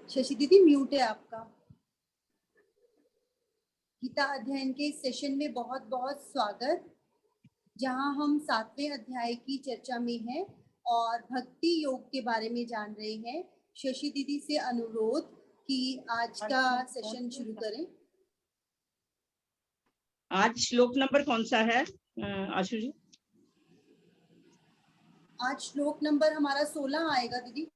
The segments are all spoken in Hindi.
शशि दीदी म्यूट है आपका। गीता अध्ययन के इस सेशन में बहुत बहुत स्वागत, जहां हम 7वें अध्याय की चर्चा में हैं और भक्ति योग के बारे में जान रहे हैं। शशि दीदी से अनुरोध कि आज का सेशन शुरू करें। आज श्लोक नंबर कौन सा है आशु जी? आज श्लोक नंबर हमारा 16 आएगा दीदी।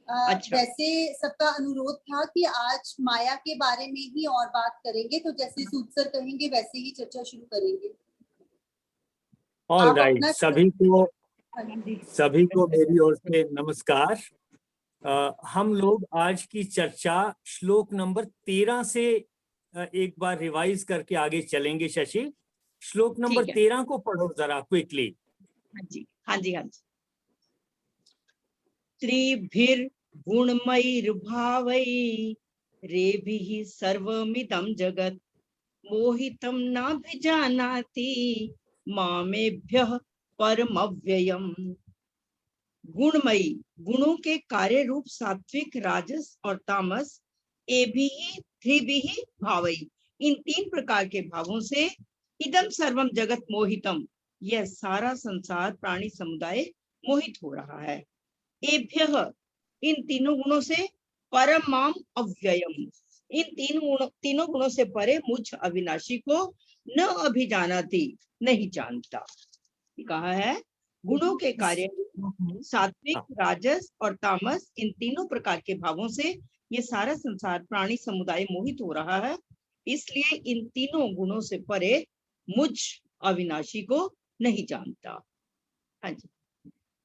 अच्छा। वैसे सबका अनुरोध था कि आज माया के बारे में ही और बात करेंगे, तो जैसे सूद सर कहेंगे वैसे ही चर्चा शुरू करेंगे। ऑल राइट, सभी को मेरी ओर से नमस्कार। हम लोग आज की चर्चा श्लोक नंबर 13 से एक बार रिवाइज करके आगे चलेंगे। शशि, श्लोक नंबर 13 को पढ़ो जरा क्विकली। हाँ जी, हाँ जी, हाँ जी। त्रिभिर गुणमयीर्भावै रेभिः सर्वमिदं जगत् मोहितं नाभिजानाति मामेभ्यः परमव्ययम्। गुणमयी, गुणों के कार्य रूप सात्विक, राजस और तामस, एभिः त्रिभिः भावै, इन 3 प्रकार के भावों से इदम सर्वम जगत मोहितम, यह सारा संसार प्राणी समुदाय मोहित हो रहा है। एभ्यः, इन तीनों गुणों से, परमाम अव्ययम, इन तीनों गुणों से परे मुझ अविनाशी को न अभिजानाति, नहीं जानता। कहा है गुणों के कार्य सात्विक, राजस और तामस, इन तीनों प्रकार के भावों से ये सारा संसार प्राणी समुदाय मोहित हो रहा है, इसलिए इन तीनों गुणों से परे मुझ अविनाशी को नहीं जानता। हाँ जी।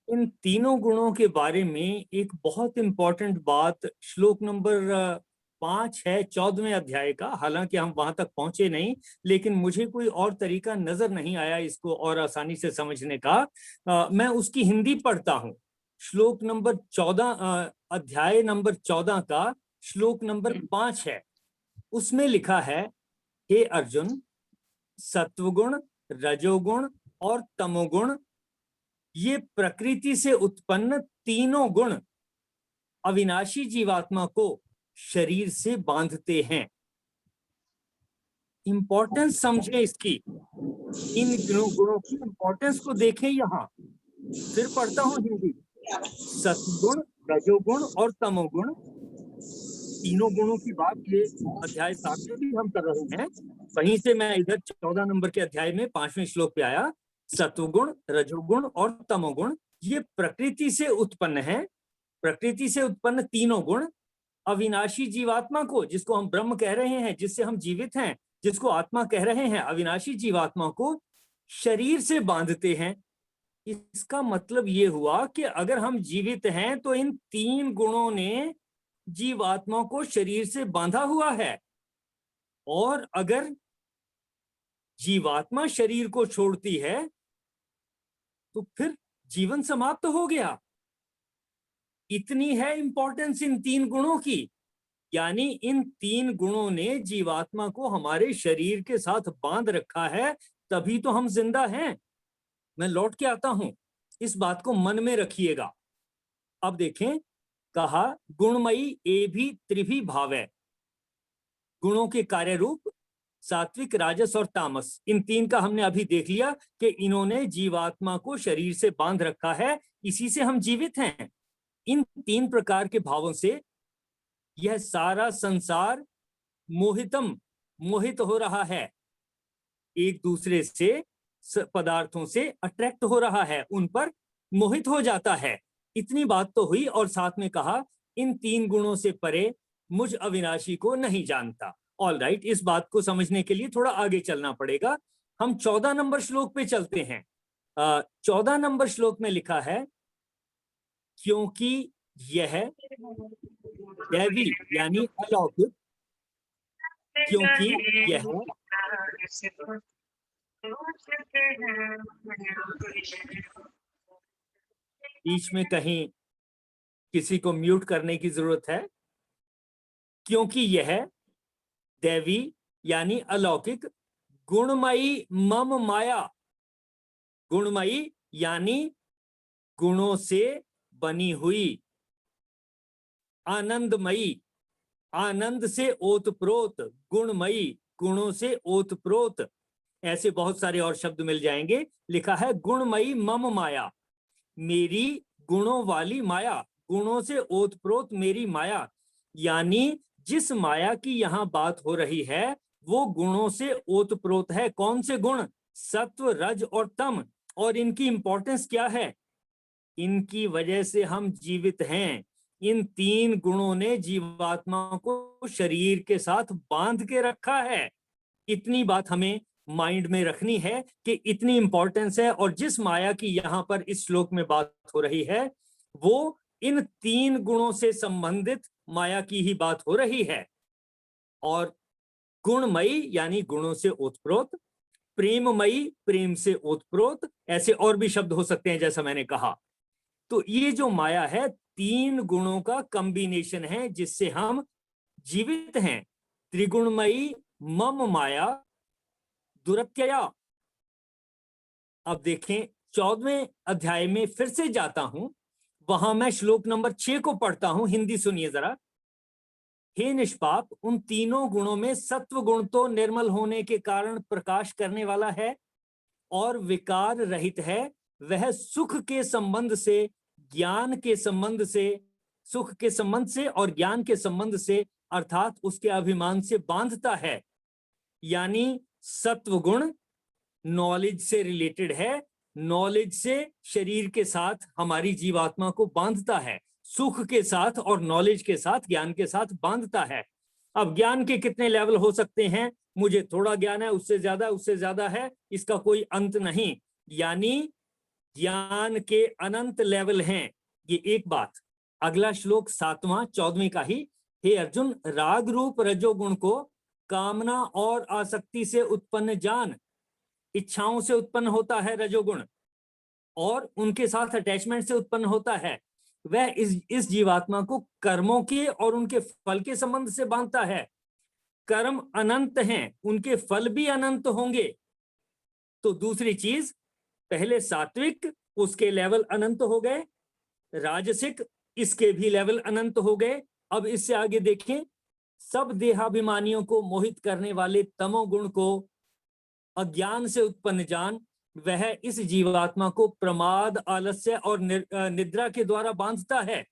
इन तीनों गुणों के बारे में एक बहुत इंपॉर्टेंट बात श्लोक नंबर 5 है 14वें अध्याय का। हालांकि हम वहां तक पहुंचे नहीं, लेकिन मुझे कोई और तरीका नजर नहीं आया इसको और आसानी से समझने का। मैं उसकी हिंदी पढ़ता हूं। श्लोक नंबर 14, अध्याय नंबर 14 का श्लोक नंबर 5 है। उसमें लिखा है, हे अर्जुन, सत्वगुण, रजोगुण और तमोगुण, ये प्रकृति से उत्पन्न तीनों गुण अविनाशी जीवात्मा को शरीर से बांधते हैं। इंपॉर्टेंस समझे इसकी, इन गुणों की इंपॉर्टेंस को देखें। यहाँ फिर पढ़ता हूं हिंदी। सत्वगुण, रजोगुण और तमोगुण, तीनों गुणों की बात ये अध्याय 7 में भी हम कर रहे हैं। वहीं से मैं इधर 14 नंबर के अध्याय में 5वें श्लोक पे आया। सत्वगुण, रजोगुण और तमोगुण ये प्रकृति से उत्पन्न है। प्रकृति से उत्पन्न तीनों गुण अविनाशी जीवात्मा को, जिसको हम ब्रह्म कह रहे हैं, जिससे हम जीवित हैं, जिसको आत्मा कह रहे हैं, अविनाशी जीवात्मा को शरीर से बांधते हैं। इसका मतलब ये हुआ कि अगर हम जीवित हैं तो इन 3 गुणों ने जीवात्मा को शरीर से बांधा हुआ है, और अगर जीवात्मा शरीर को छोड़ती है तो फिर जीवन समाप्त हो गया। इतनी है इंपॉर्टेंस इन 3 गुणों की। यानी इन 3 गुणों ने जीवात्मा को हमारे शरीर के साथ बांध रखा है, तभी तो हम जिंदा हैं। मैं लौट के आता हूं, इस बात को मन में रखिएगा। अब देखें, कहा गुणमयी एभी त्रिभी भावै, गुणों के कार्य रूप सात्विक, राजस और तामस, इन 3 का हमने अभी देख लिया कि इन्होंने जीवात्मा को शरीर से बांध रखा है, इसी से हम जीवित हैं। इन 3 प्रकार के भावों से यह सारा संसार मोहित हो रहा है, एक दूसरे से पदार्थों से अट्रैक्ट हो रहा है, उन पर मोहित हो जाता है। इतनी बात तो हुई, और साथ में कहा इन 3 गुणों से परे मुझ अविनाशी को नहीं जानता। ऑल राइट, इस बात को समझने के लिए थोड़ा आगे चलना पड़ेगा। हम 14 नंबर श्लोक पे चलते हैं। 14 नंबर श्लोक में लिखा है, क्योंकि यह दैवी यानी अलौकिक, क्योंकि यह बीच में कहीं किसी को म्यूट करने की जरूरत है। क्योंकि यह दैवी यानी अलौकिक, गुणमयी मम माया, गुणमयी यानी गुणों से बनी हुई, आनंदमयी, आनंद से ओतप्रोत, गुणमयी, गुणों से ओतप्रोत, ऐसे बहुत सारे और शब्द मिल जाएंगे। लिखा है गुणमयी मम माया, मेरी गुणों वाली माया, गुणों से ओतप्रोत मेरी माया। यानी जिस माया की यहां बात हो रही है वो गुणों से ओतप्रोत है। कौन से गुण? सत्व, रज और तम। और इनकी इंपॉर्टेंस क्या है? इनकी वजह से हम जीवित हैं। इन तीन गुणों ने जीवात्मा को शरीर के साथ बांध के रखा है। इतनी बात हमें माइंड में रखनी है कि इतनी इंपॉर्टेंस है। और जिस माया की यहां पर इस श्लोक में बात हो रही है वो इन तीन गुणों से संबंधित माया की ही बात हो रही है। और गुणमयी यानी गुणों से ओतप्रोत, प्रेममयी प्रेम से ओतप्रोत, ऐसे और भी शब्द हो सकते हैं जैसा मैंने कहा। तो ये जो माया है तीन गुणों का कॉम्बिनेशन है जिससे हम जीवित हैं। त्रिगुणमयी मम माया दुरत्यया। अब देखें 14वें अध्याय में फिर से जाता हूं, वहां मैं श्लोक नंबर 6 को पढ़ता हूं। हिंदी सुनिए जरा। हे निष्पाप, उन तीनों गुणों में सत्व गुण तो निर्मल होने के कारण प्रकाश करने वाला है और विकार रहित है। वह सुख के संबंध से, ज्ञान के संबंध से, सुख के संबंध से और ज्ञान के संबंध से अर्थात उसके अभिमान से बांधता है। यानी सत्व गुण नॉलेज से रिलेटेड है, नॉलेज से शरीर के साथ हमारी जीवात्मा को बांधता है, सुख के साथ और नॉलेज के साथ, ज्ञान के साथ बांधता है। अब ज्ञान के कितने लेवल हो सकते हैं? मुझे थोड़ा ज्ञान है, उससे ज्यादा है, इसका कोई अंत नहीं। यानी ज्ञान के अनंत लेवल हैं। ये एक बात। अगला श्लोक 7वां 14वें का ही। हे अर्जुन, राग रूप रजोगुण को कामना और आसक्ति से उत्पन्न जान। इच्छाओं से उत्पन्न होता है रजोगुण और उनके साथ अटैचमेंट से उत्पन्न होता है। वह इस जीवात्मा को कर्मों के और उनके फल के संबंध से बांधता है। कर्म अनंत हैं, उनके फल भी अनंत होंगे। तो दूसरी चीज, पहले सात्विक, उसके लेवल अनंत हो गए, राजसिक, इसके भी लेवल अनंत हो गए। अब इससे आगे देखें, सब देहाभिमानियों को मोहित करने वाले तमोगुण को अज्ञान से उत्पन्न जान। वह इस जीवात्मा को प्रमाद, आलस्य और निद्रा के द्वारा बांधता है।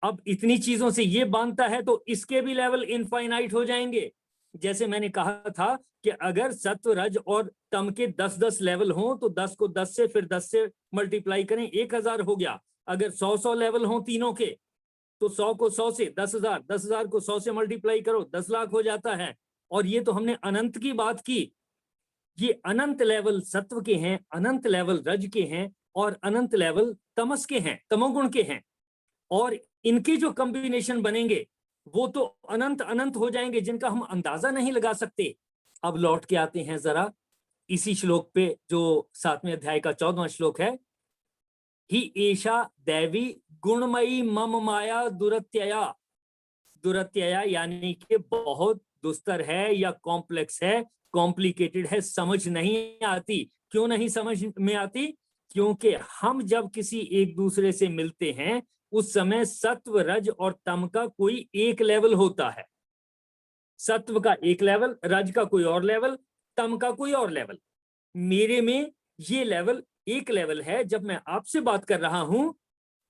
अब इतनी चीजों से ये बांधता है तो इसके भी लेवल इनफाइनाइट हो जाएंगे। जैसे मैंने कहा था कि अगर सत्व, रज और तम के 10-10 लेवल हों तो 10 को 10 से फिर 10 से मल्टीप्लाई करें, 1000 हो गया। अगर 100 लेवल हों तीनों के तो 100 को 100 से 10,000, 10,000 को 100 से मल्टीप्लाई करो, 10 लाख हो जाता है। और ये तो हमने अनंत की बात की। ये अनंत लेवल सत्व के हैं, अनंत लेवल रज के हैं और अनंत लेवल तमस के हैं, तमोगुण के हैं। और इनके जो कॉम्बिनेशन बनेंगे वो तो अनंत अनंत हो जाएंगे जिनका हम अंदाजा नहीं लगा सकते। अब लौट के आते हैं जरा इसी श्लोक पे जो 7वें अध्याय का 14वां श्लोक है। ही एषा दैवी गुणमयी मम माया दुरत्यया। दुरत्यया यानी कि बहुत दुस्तर है या कॉम्प्लेक्स है, कॉम्प्लिकेटेड है, समझ नहीं आती। क्यों नहीं समझ में आती? क्योंकि हम जब किसी एक दूसरे से मिलते हैं उस समय सत्व, रज और तम का कोई एक लेवल होता है। सत्व का एक लेवल, रज का कोई और लेवल, तम का कोई और लेवल। मेरे में ये लेवल एक लेवल है। जब मैं आपसे बात कर रहा हूं,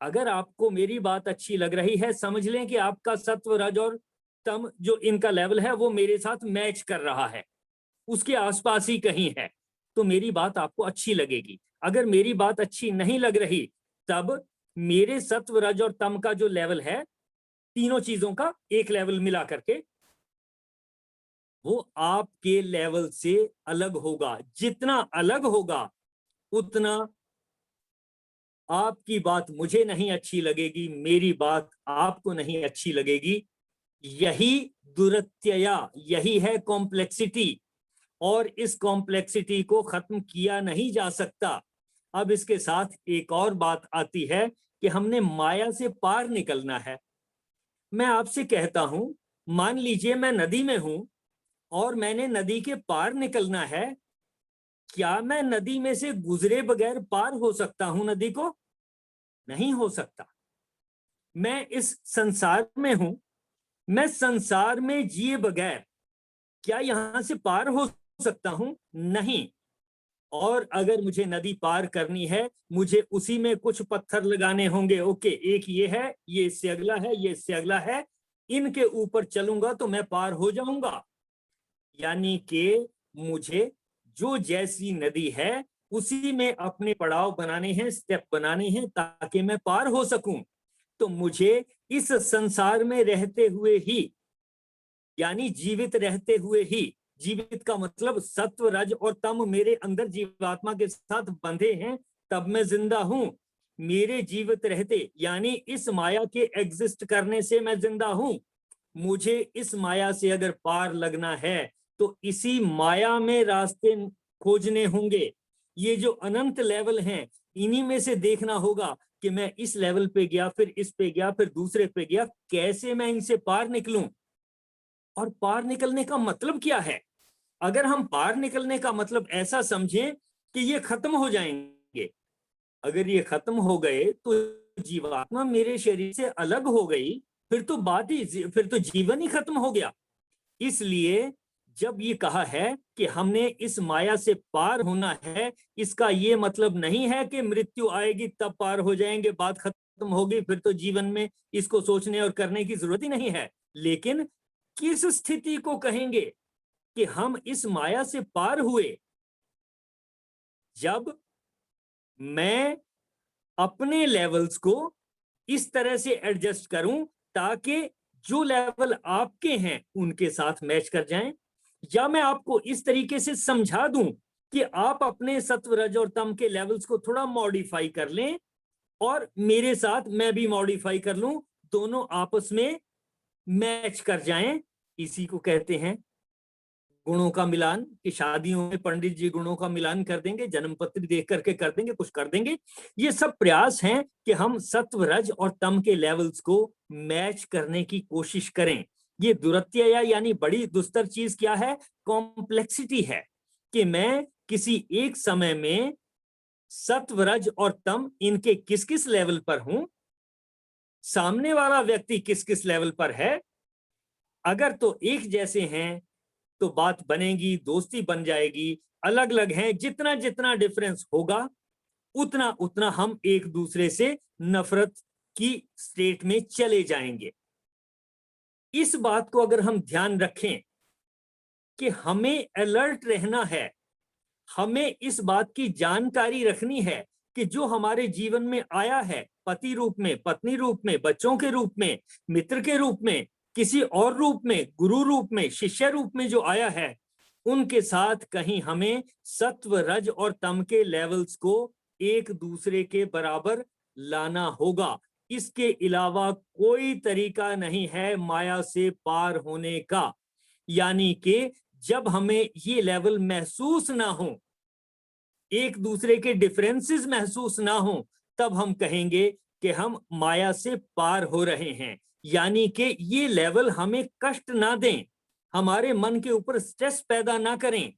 अगर आपको मेरी बात अच्छी लग रही है, समझ लें कि आपका सत्व, रज और तम जो इनका लेवल है वो मेरे साथ मैच कर रहा है, उसके आसपास ही कहीं है, तो मेरी बात आपको अच्छी लगेगी। अगर मेरी बात अच्छी नहीं लग रही तब मेरे सत्व, रज और तम का जो लेवल है, तीनों चीजों का एक लेवल मिला करके, वो आपके लेवल से अलग होगा। जितना अलग होगा उतना आपकी बात मुझे नहीं अच्छी लगेगी, मेरी बात आपको नहीं अच्छी लगेगी। यही दुरत्यया, यही है कॉम्प्लेक्सिटी। और इस कॉम्प्लेक्सिटी को खत्म किया नहीं जा सकता। अब इसके साथ एक और बात आती है कि हमने माया से पार निकलना है। मैं आपसे कहता हूं, मान लीजिए मैं नदी में हूं और मैंने नदी के पार निकलना है। क्या मैं नदी में से गुजरे बगैर पार हो सकता हूं नदी को? नहीं हो सकता। मैं इस संसार में हूं, मैं संसार में जिए बगैर क्या यहां से पार हो सकता हूं? नहीं। और अगर मुझे नदी पार करनी है, मुझे उसी में कुछ पत्थर लगाने होंगे। ओके, एक ये है, ये इससे अगला है, ये इससे अगला है, इनके ऊपर चलूंगा तो मैं पार हो जाऊंगा। यानी कि मुझे जो जैसी नदी है उसी में अपने पड़ाव बनाने हैं, स्टेप बनाने हैं, ताकि मैं पार हो सकूं। तो मुझे इस संसार में रहते हुए ही, यानी जीवित रहते हुए ही, जीवित का मतलब सत्व, रज और तम मेरे अंदर जीवात्मा के साथ बंधे हैं, तब मैं जिंदा हूं। मेरे जीवित रहते यानी इस माया के एग्जिस्ट करने से मैं जिंदा हूं। मुझे इस माया से अगर पार लगना है तो इसी माया में रास्ते खोजने होंगे। ये जो अनंत लेवल हैं, इन्हीं में से देखना होगा कि मैं इस लेवल पे गया, फिर इस पे गया, फिर दूसरे पे गया, कैसे मैं इनसे पार निकलूं। और पार निकलने का मतलब क्या है? अगर हम पार निकलने का मतलब ऐसा समझें कि ये खत्म हो जाएंगे, अगर ये खत्म हो गए तो जीवात्मा मेरे शरीर से अलग हो गई, फिर तो बात ही, फिर तो जीवन ही खत्म हो गया। इसलिए जब ये कहा है कि हमने इस माया से पार होना है, इसका ये मतलब नहीं है कि मृत्यु आएगी तब पार हो जाएंगे, बात खत्म होगी, फिर तो जीवन में इसको सोचने और करने की जरूरत ही नहीं है। लेकिन किस स्थिति को कहेंगे कि हम इस माया से पार हुए? जब मैं अपने लेवल्स को इस तरह से एडजस्ट करूं ताकि जो लेवल आपके हैं उनके साथ मैच कर जाएं, या मैं आपको इस तरीके से समझा दूं कि आप अपने सत्व, रज और तम के लेवल्स को थोड़ा मॉडिफाई कर लें और मेरे साथ मैं भी मॉडिफाई कर लूं, दोनों आपस में मैच कर जाएं। इसी को कहते हैं गुणों का मिलान। कि शादियों में पंडित जी गुणों का मिलान कर देंगे, जन्मपत्री देख करके कर देंगे, कुछ कर देंगे। ये सब प्रयास हैं कि हम सत्व, रज और तम के लेवल्स को मैच करने की कोशिश करें। ये दुरत्यया यानी बड़ी दुस्तर चीज क्या है? कॉम्प्लेक्सिटी है कि मैं किसी एक समय में सत्व, रज और तम इनके किस किस लेवल पर हूं, सामने वाला व्यक्ति किस किस लेवल पर है। अगर तो एक जैसे हैं तो बात बनेगी, दोस्ती बन जाएगी। अलग अलग हैं, जितना जितना डिफरेंस होगा उतना उतना हम एक दूसरे से नफरत की स्टेट में चले जाएंगे। इस बात को अगर हम ध्यान रखें कि हमें अलर्ट रहना है, हमें इस बात की जानकारी रखनी है कि जो हमारे जीवन में आया है, पति रूप में, पत्नी रूप में, बच्चों के रूप में, मित्र के रूप में, किसी और रूप में, गुरु रूप में, शिष्य रूप में जो आया है, उनके साथ कहीं हमें सत्व, रज और तम के लेवल्स को एक दूसरे के बराबर लाना होगा। इसके अलावा कोई तरीका नहीं है माया से पार होने का। यानी कि जब हमें ये लेवल महसूस ना हो, एक दूसरे के डिफरेंसेस महसूस ना हो, तब हम कहेंगे कि हम माया से पार हो रहे हैं। यानी कि ये लेवल हमें कष्ट ना दें, हमारे मन के ऊपर स्ट्रेस पैदा ना करें,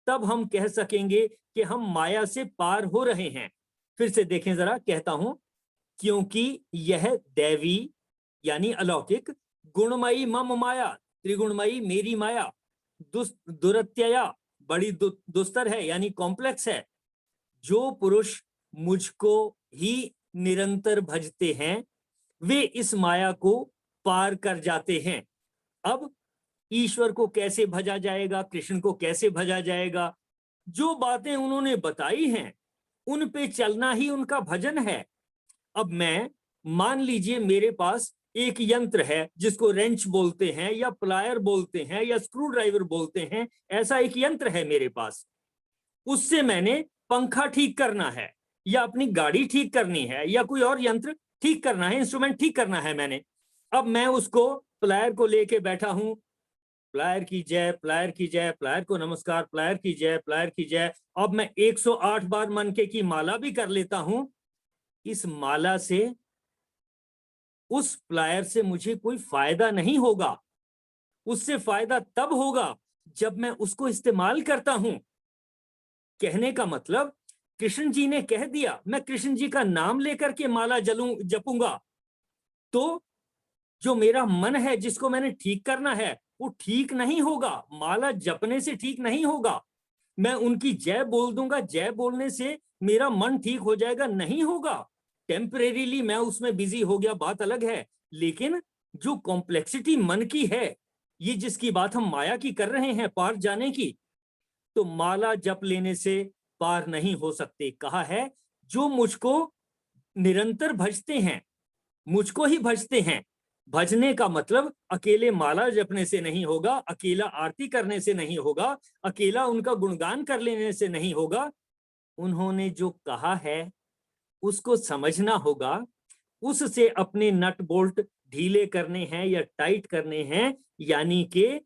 तब हम कह सकेंगे कि हम माया से पार हो रहे हैं। फिर से देखें जरा, कहता हूं, क्योंकि यह दैवी यानी अलौकिक, गुणमयी मम माया, त्रिगुणमयी मेरी माया, दुरत्यया बड़ी दुस्तर है यानी कॉम्प्लेक्स है। जो पुरुष मुझको ही निरंतर भजते हैं वे इस माया को पार कर जाते हैं। अब ईश्वर को कैसे भजा जाएगा, कृष्ण को कैसे भजा जाएगा? जो बातें उन्होंने बताई हैं उन पे चलना ही उनका भजन है। अब मैं, मान लीजिए मेरे पास एक यंत्र है जिसको रेंच बोलते हैं या प्लायर बोलते हैं या स्क्रू ड्राइवर बोलते हैं, ऐसा एक यंत्र है मेरे पास। उससे मैंने पंखा ठीक करना है या अपनी गाड़ी ठीक करनी है या कोई और यंत्र ठीक करना है, इंस्ट्रूमेंट ठीक करना है मैंने। अब मैं उसको प्लायर को लेके बैठा हूं, प्लायर की जय, प्लायर की जय, प्लायर को नमस्कार, प्लायर की जय, प्लायर की जय। अब मैं 108 बार मनके की माला भी कर लेता हूं, इस माला से, उस प्लायर से मुझे कोई फायदा नहीं होगा। उससे फायदा तब होगा जब मैं उसको इस्तेमाल करता हूं। कहने का मतलब, कृष्ण जी ने कह दिया, मैं कृष्ण जी का नाम लेकर के माला जपूंगा, तो जो मेरा मन है जिसको मैंने ठीक करना है वो ठीक नहीं होगा, माला जपने से ठीक नहीं होगा। मैं उनकी जय बोल दूंगा, जय बोलने से मेरा मन ठीक हो जाएगा, नहीं होगा। टेम्परेरीली मैं उसमें बिजी हो गया, बात अलग है, लेकिन जो कॉम्प्लेक्सिटी मन की है, ये जिसकी बात हम माया की कर रहे हैं, पार जाने की, तो माला जप लेने से पार नहीं हो सकते। कहा है जो मुझको निरंतर भजते हैं, मुझको ही भजते हैं। भजने का मतलब अकेले माला जपने से नहीं होगा, अकेला आरती करने से नहीं होगा, अकेला उनका गुणगान कर लेने से नहीं होगा। उन्होंने जो कहा है उसको समझना होगा, उससे अपने नट बोल्ट ढीले करने हैं या टाइट करने हैं, यानी कि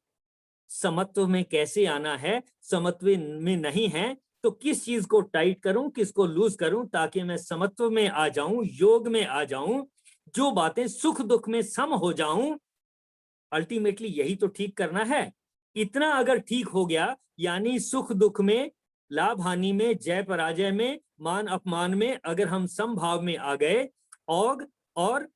समत्व में कैसे आना है, समत्व में नहीं है तो किस चीज को टाइट करूं, किसको लूज करूं, ताकि मैं समत्व में आ जाऊं, योग में आ जाऊं, जो बातें सुख दुख में सम हो जाऊं। अल्टीमेटली यही तो ठीक करना है। इतना अगर ठीक हो गया, यानी सुख दुख में, लाभ हानि में, जय पराजय में, मान अपमान में अगर हम समभाव में आ गए और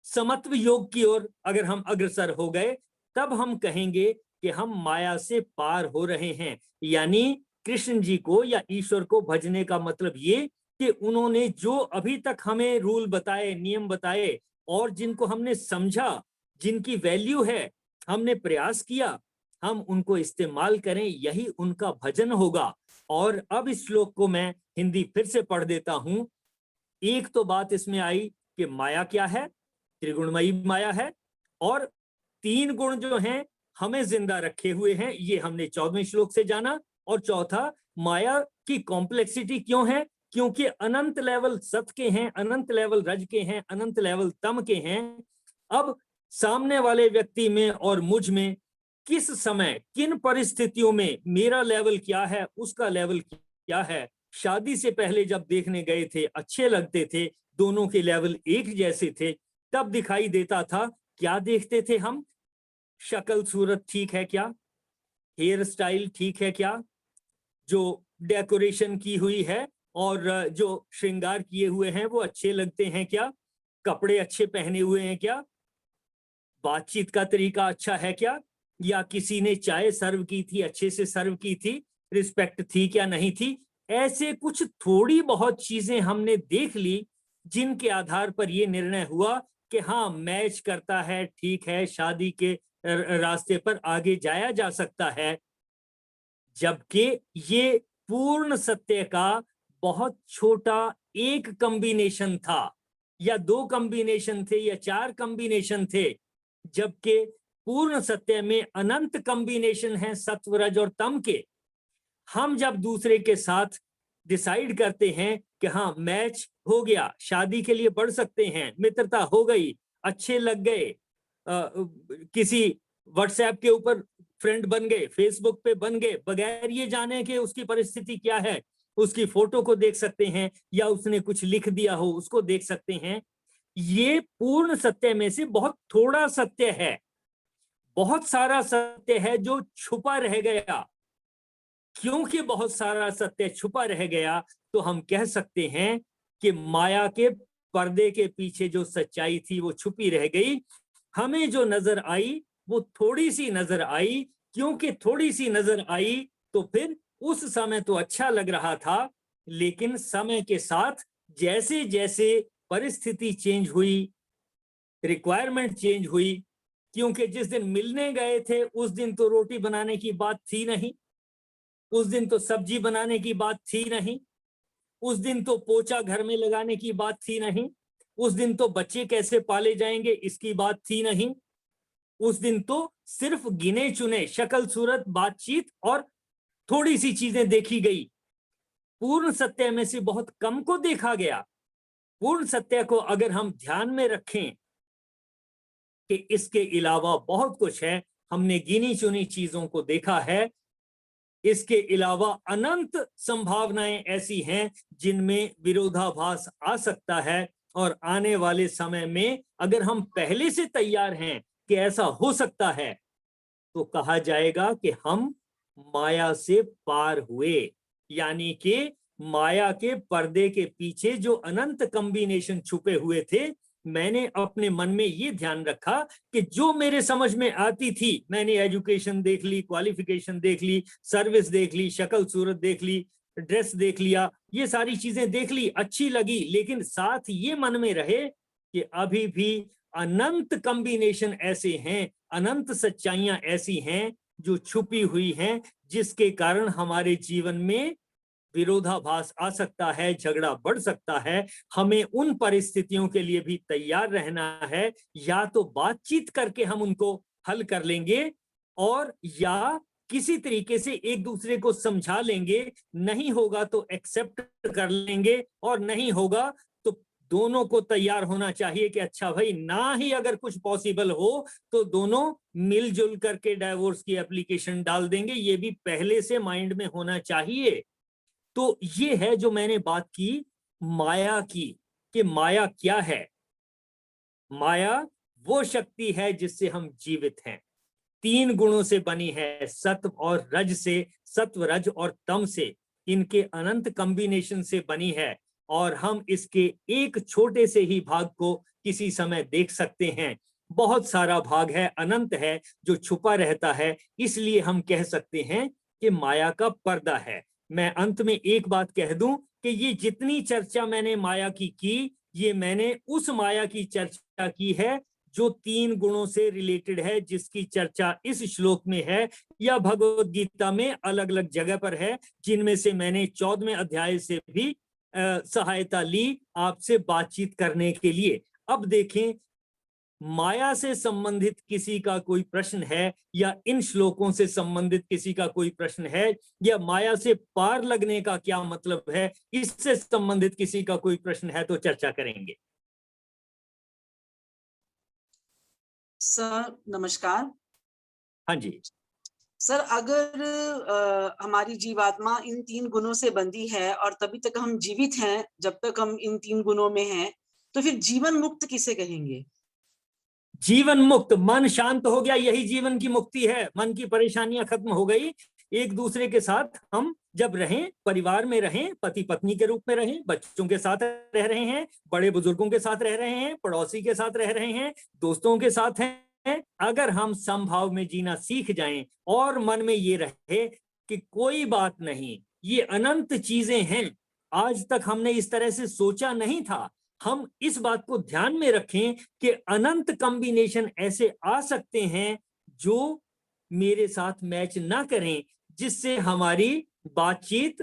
समत्व योग की ओर अगर हम अग्रसर हो गए, तब हम कहेंगे कि हम माया से पार हो रहे हैं। यानी कृष्ण जी को या ईश्वर को भजने का मतलब ये कि उन्होंने जो अभी तक हमें रूल बताए, नियम बताए, और जिनको हमने समझा, जिनकी वैल्यू है, हमने प्रयास किया, हम उनको इस्तेमाल करें, यही उनका भजन होगा। और अब इस श्लोक को मैं हिंदी फिर से पढ़ देता हूं। एक तो बात इसमें आई कि माया क्या है, त्रिगुणमयी माया है, और 3 गुण जो हैं हमें जिंदा रखे हुए हैं, ये हमने 14वें श्लोक से जाना। और चौथा, माया की कॉम्प्लेक्सिटी क्यों है, क्योंकि अनंत लेवल सत के हैं, अनंत लेवल रज के हैं, अनंत लेवल तम के हैं। अब सामने वाले व्यक्ति में और मुझ में किस समय, किन परिस्थितियों में मेरा लेवल क्या है, उसका लेवल क्या है। शादी से पहले जब देखने गए थे, अच्छे लगते थे, दोनों के लेवल एक जैसे थे, तब दिखाई देता था। क्या देखते थे हम? शक्ल सूरत ठीक है क्या, हेयर स्टाइल ठीक है क्या, जो डेकोरेशन की हुई है और जो श्रृंगार किए हुए हैं वो अच्छे लगते हैं क्या, कपड़े अच्छे पहने हुए हैं क्या, बातचीत का तरीका अच्छा है क्या, या किसी ने चाय सर्व की थी, अच्छे से सर्व की थी, रिस्पेक्ट थी क्या नहीं थी। ऐसे कुछ थोड़ी बहुत चीजें हमने देख ली, जिनके आधार पर यह निर्णय हुआ कि हाँ मैच करता है, ठीक है, शादी के रास्ते पर आगे जाया जा सकता है। जबकि ये पूर्ण सत्य का बहुत छोटा एक कॉम्बिनेशन था, या 2 कॉम्बिनेशन थे, या 4 कॉम्बिनेशन थे, जबकि पूर्ण सत्य में अनंत कॉम्बिनेशन है सत्व रज और तम के। हम जब दूसरे के साथ डिसाइड करते हैं कि हाँ मैच हो गया, शादी के लिए बढ़ सकते हैं, मित्रता हो गई, अच्छे लग गए, किसी व्हाट्सएप के ऊपर फ्रेंड बन गए, फेसबुक पे बन गए, बगैर ये जाने कि उसकी परिस्थिति क्या है, उसकी फोटो को देख सकते हैं, या उसने कुछ लिख दिया हो उसको देख सकते हैं। ये पूर्ण सत्य में से बहुत थोड़ा सत्य है, बहुत सारा सत्य है जो छुपा रह गया। क्योंकि बहुत सारा सत्य छुपा रह गया, तो हम कह सकते हैं कि माया के पर्दे के पीछे जो सच्चाई थी वो छुपी रह गई। हमें जो नजर आई वो थोड़ी सी नजर आई, क्योंकि थोड़ी सी नजर आई तो फिर उस समय तो अच्छा लग रहा था, लेकिन समय के साथ जैसे जैसे परिस्थिति चेंज हुई, रिक्वायरमेंट चेंज हुई, क्योंकि जिस दिन मिलने गए थे उस दिन तो रोटी बनाने की बात थी नहीं, उस दिन तो सब्जी बनाने की बात थी नहीं, उस दिन तो पोछा घर में लगाने की बात थी नहीं, उस दिन तो बच्चे कैसे पाले जाएंगे इसकी बात थी नहीं। उस दिन तो सिर्फ गिने चुने शक्ल सूरत, बातचीत और थोड़ी सी चीजें देखी गई। पूर्ण सत्य में से बहुत कम को देखा गया। पूर्ण सत्य को अगर हम ध्यान में रखें कि इसके अलावा बहुत कुछ है, हमने गिनी चुनी चीजों को देखा है, इसके अलावा अनंत संभावनाएं ऐसी हैं जिनमें विरोधाभास आ सकता है, और आने वाले समय में अगर हम पहले से तैयार हैं कि ऐसा हो सकता है, तो कहा जाएगा कि हम माया से पार हुए। यानी कि माया के पर्दे के पीछे जो अनंत कॉम्बिनेशन छुपे हुए थे मैंने अपने मन में ये ध्यान रखा कि जो मेरे समझ में आती थी, मैंने एजुकेशन देख ली, क्वालिफिकेशन देख ली, सर्विस देख ली, शक्ल सूरत देख ली, ड्रेस देख लिया, ये सारी चीजें देख ली, अच्छी लगी, लेकिन साथ ये मन में रहे कि अभी भी अनंत कॉम्बिनेशन ऐसे हैं, अनंत सच्चाइयां ऐसी हैं जो छुपी हुई हैं, जिसके कारण हमारे जीवन में विरोधाभास आ सकता है, झगड़ा बढ़ सकता है। हमें उन परिस्थितियों के लिए भी तैयार रहना है, या तो बातचीत करके हम उनको हल कर लेंगे, और या किसी तरीके से एक दूसरे को समझा लेंगे, नहीं होगा तो एक्सेप्ट कर लेंगे, और नहीं होगा तो दोनों को तैयार होना चाहिए कि अच्छा भाई, ना ही अगर कुछ पॉसिबल हो तो दोनों मिलजुल करके डाइवोर्स की एप्लीकेशन डाल देंगे। ये भी पहले से माइंड में होना चाहिए। तो ये है जो मैंने बात की माया की, कि माया क्या है। माया वो शक्ति है जिससे हम जीवित हैं, 3 गुणों से बनी है, सत्व और रज से, सत्व रज और तम से, इनके अनंत कॉम्बिनेशन से बनी है, और हम इसके एक छोटे से ही भाग को किसी समय देख सकते हैं। बहुत सारा भाग है, अनंत है, जो छुपा रहता है। इसलिए हम कह सकते हैं कि माया का पर्दा है। मैं अंत में एक बात कह दूं कि ये जितनी चर्चा मैंने माया की, ये मैंने उस माया की चर्चा की है जो 3 गुणों से रिलेटेड है, जिसकी चर्चा इस श्लोक में है या भगवत गीता में अलग अलग जगह पर है, जिनमें से मैंने 14वें अध्याय से भी सहायता ली आपसे बातचीत करने के लिए। अब देखें, माया से संबंधित किसी का कोई प्रश्न है, या इन श्लोकों से संबंधित किसी का कोई प्रश्न है, या माया से पार लगने का क्या मतलब है, इससे संबंधित किसी का कोई प्रश्न है तो चर्चा करेंगे। सर नमस्कार। हाँ जी। सर, अगर हमारी जीवात्मा इन 3 गुणों से बंधी है और तभी तक हम जीवित हैं, जब तक हम इन 3 गुणों में हैं, तो फिर जीवन मुक्त किसे कहेंगे? जीवन मुक्त, मन शांत हो गया, यही जीवन की मुक्ति है। मन की परेशानियां खत्म हो गई। एक दूसरे के साथ हम जब रहें, परिवार में रहें, पति पत्नी के रूप में रहें, बच्चों के साथ रह रहे हैं, बड़े बुजुर्गों के साथ रह रहे हैं, पड़ोसी के साथ रह रहे हैं, दोस्तों के साथ हैं, अगर हम समभाव में जीना सीख जाएं और मन में ये रहे कि कोई बात नहीं, ये अनंत चीजें हैं, आज तक हमने इस तरह से सोचा नहीं था, हम इस बात को ध्यान में रखें कि अनंत कॉम्बिनेशन ऐसे आ सकते हैं जो मेरे साथ मैच ना करें, जिससे हमारी बातचीत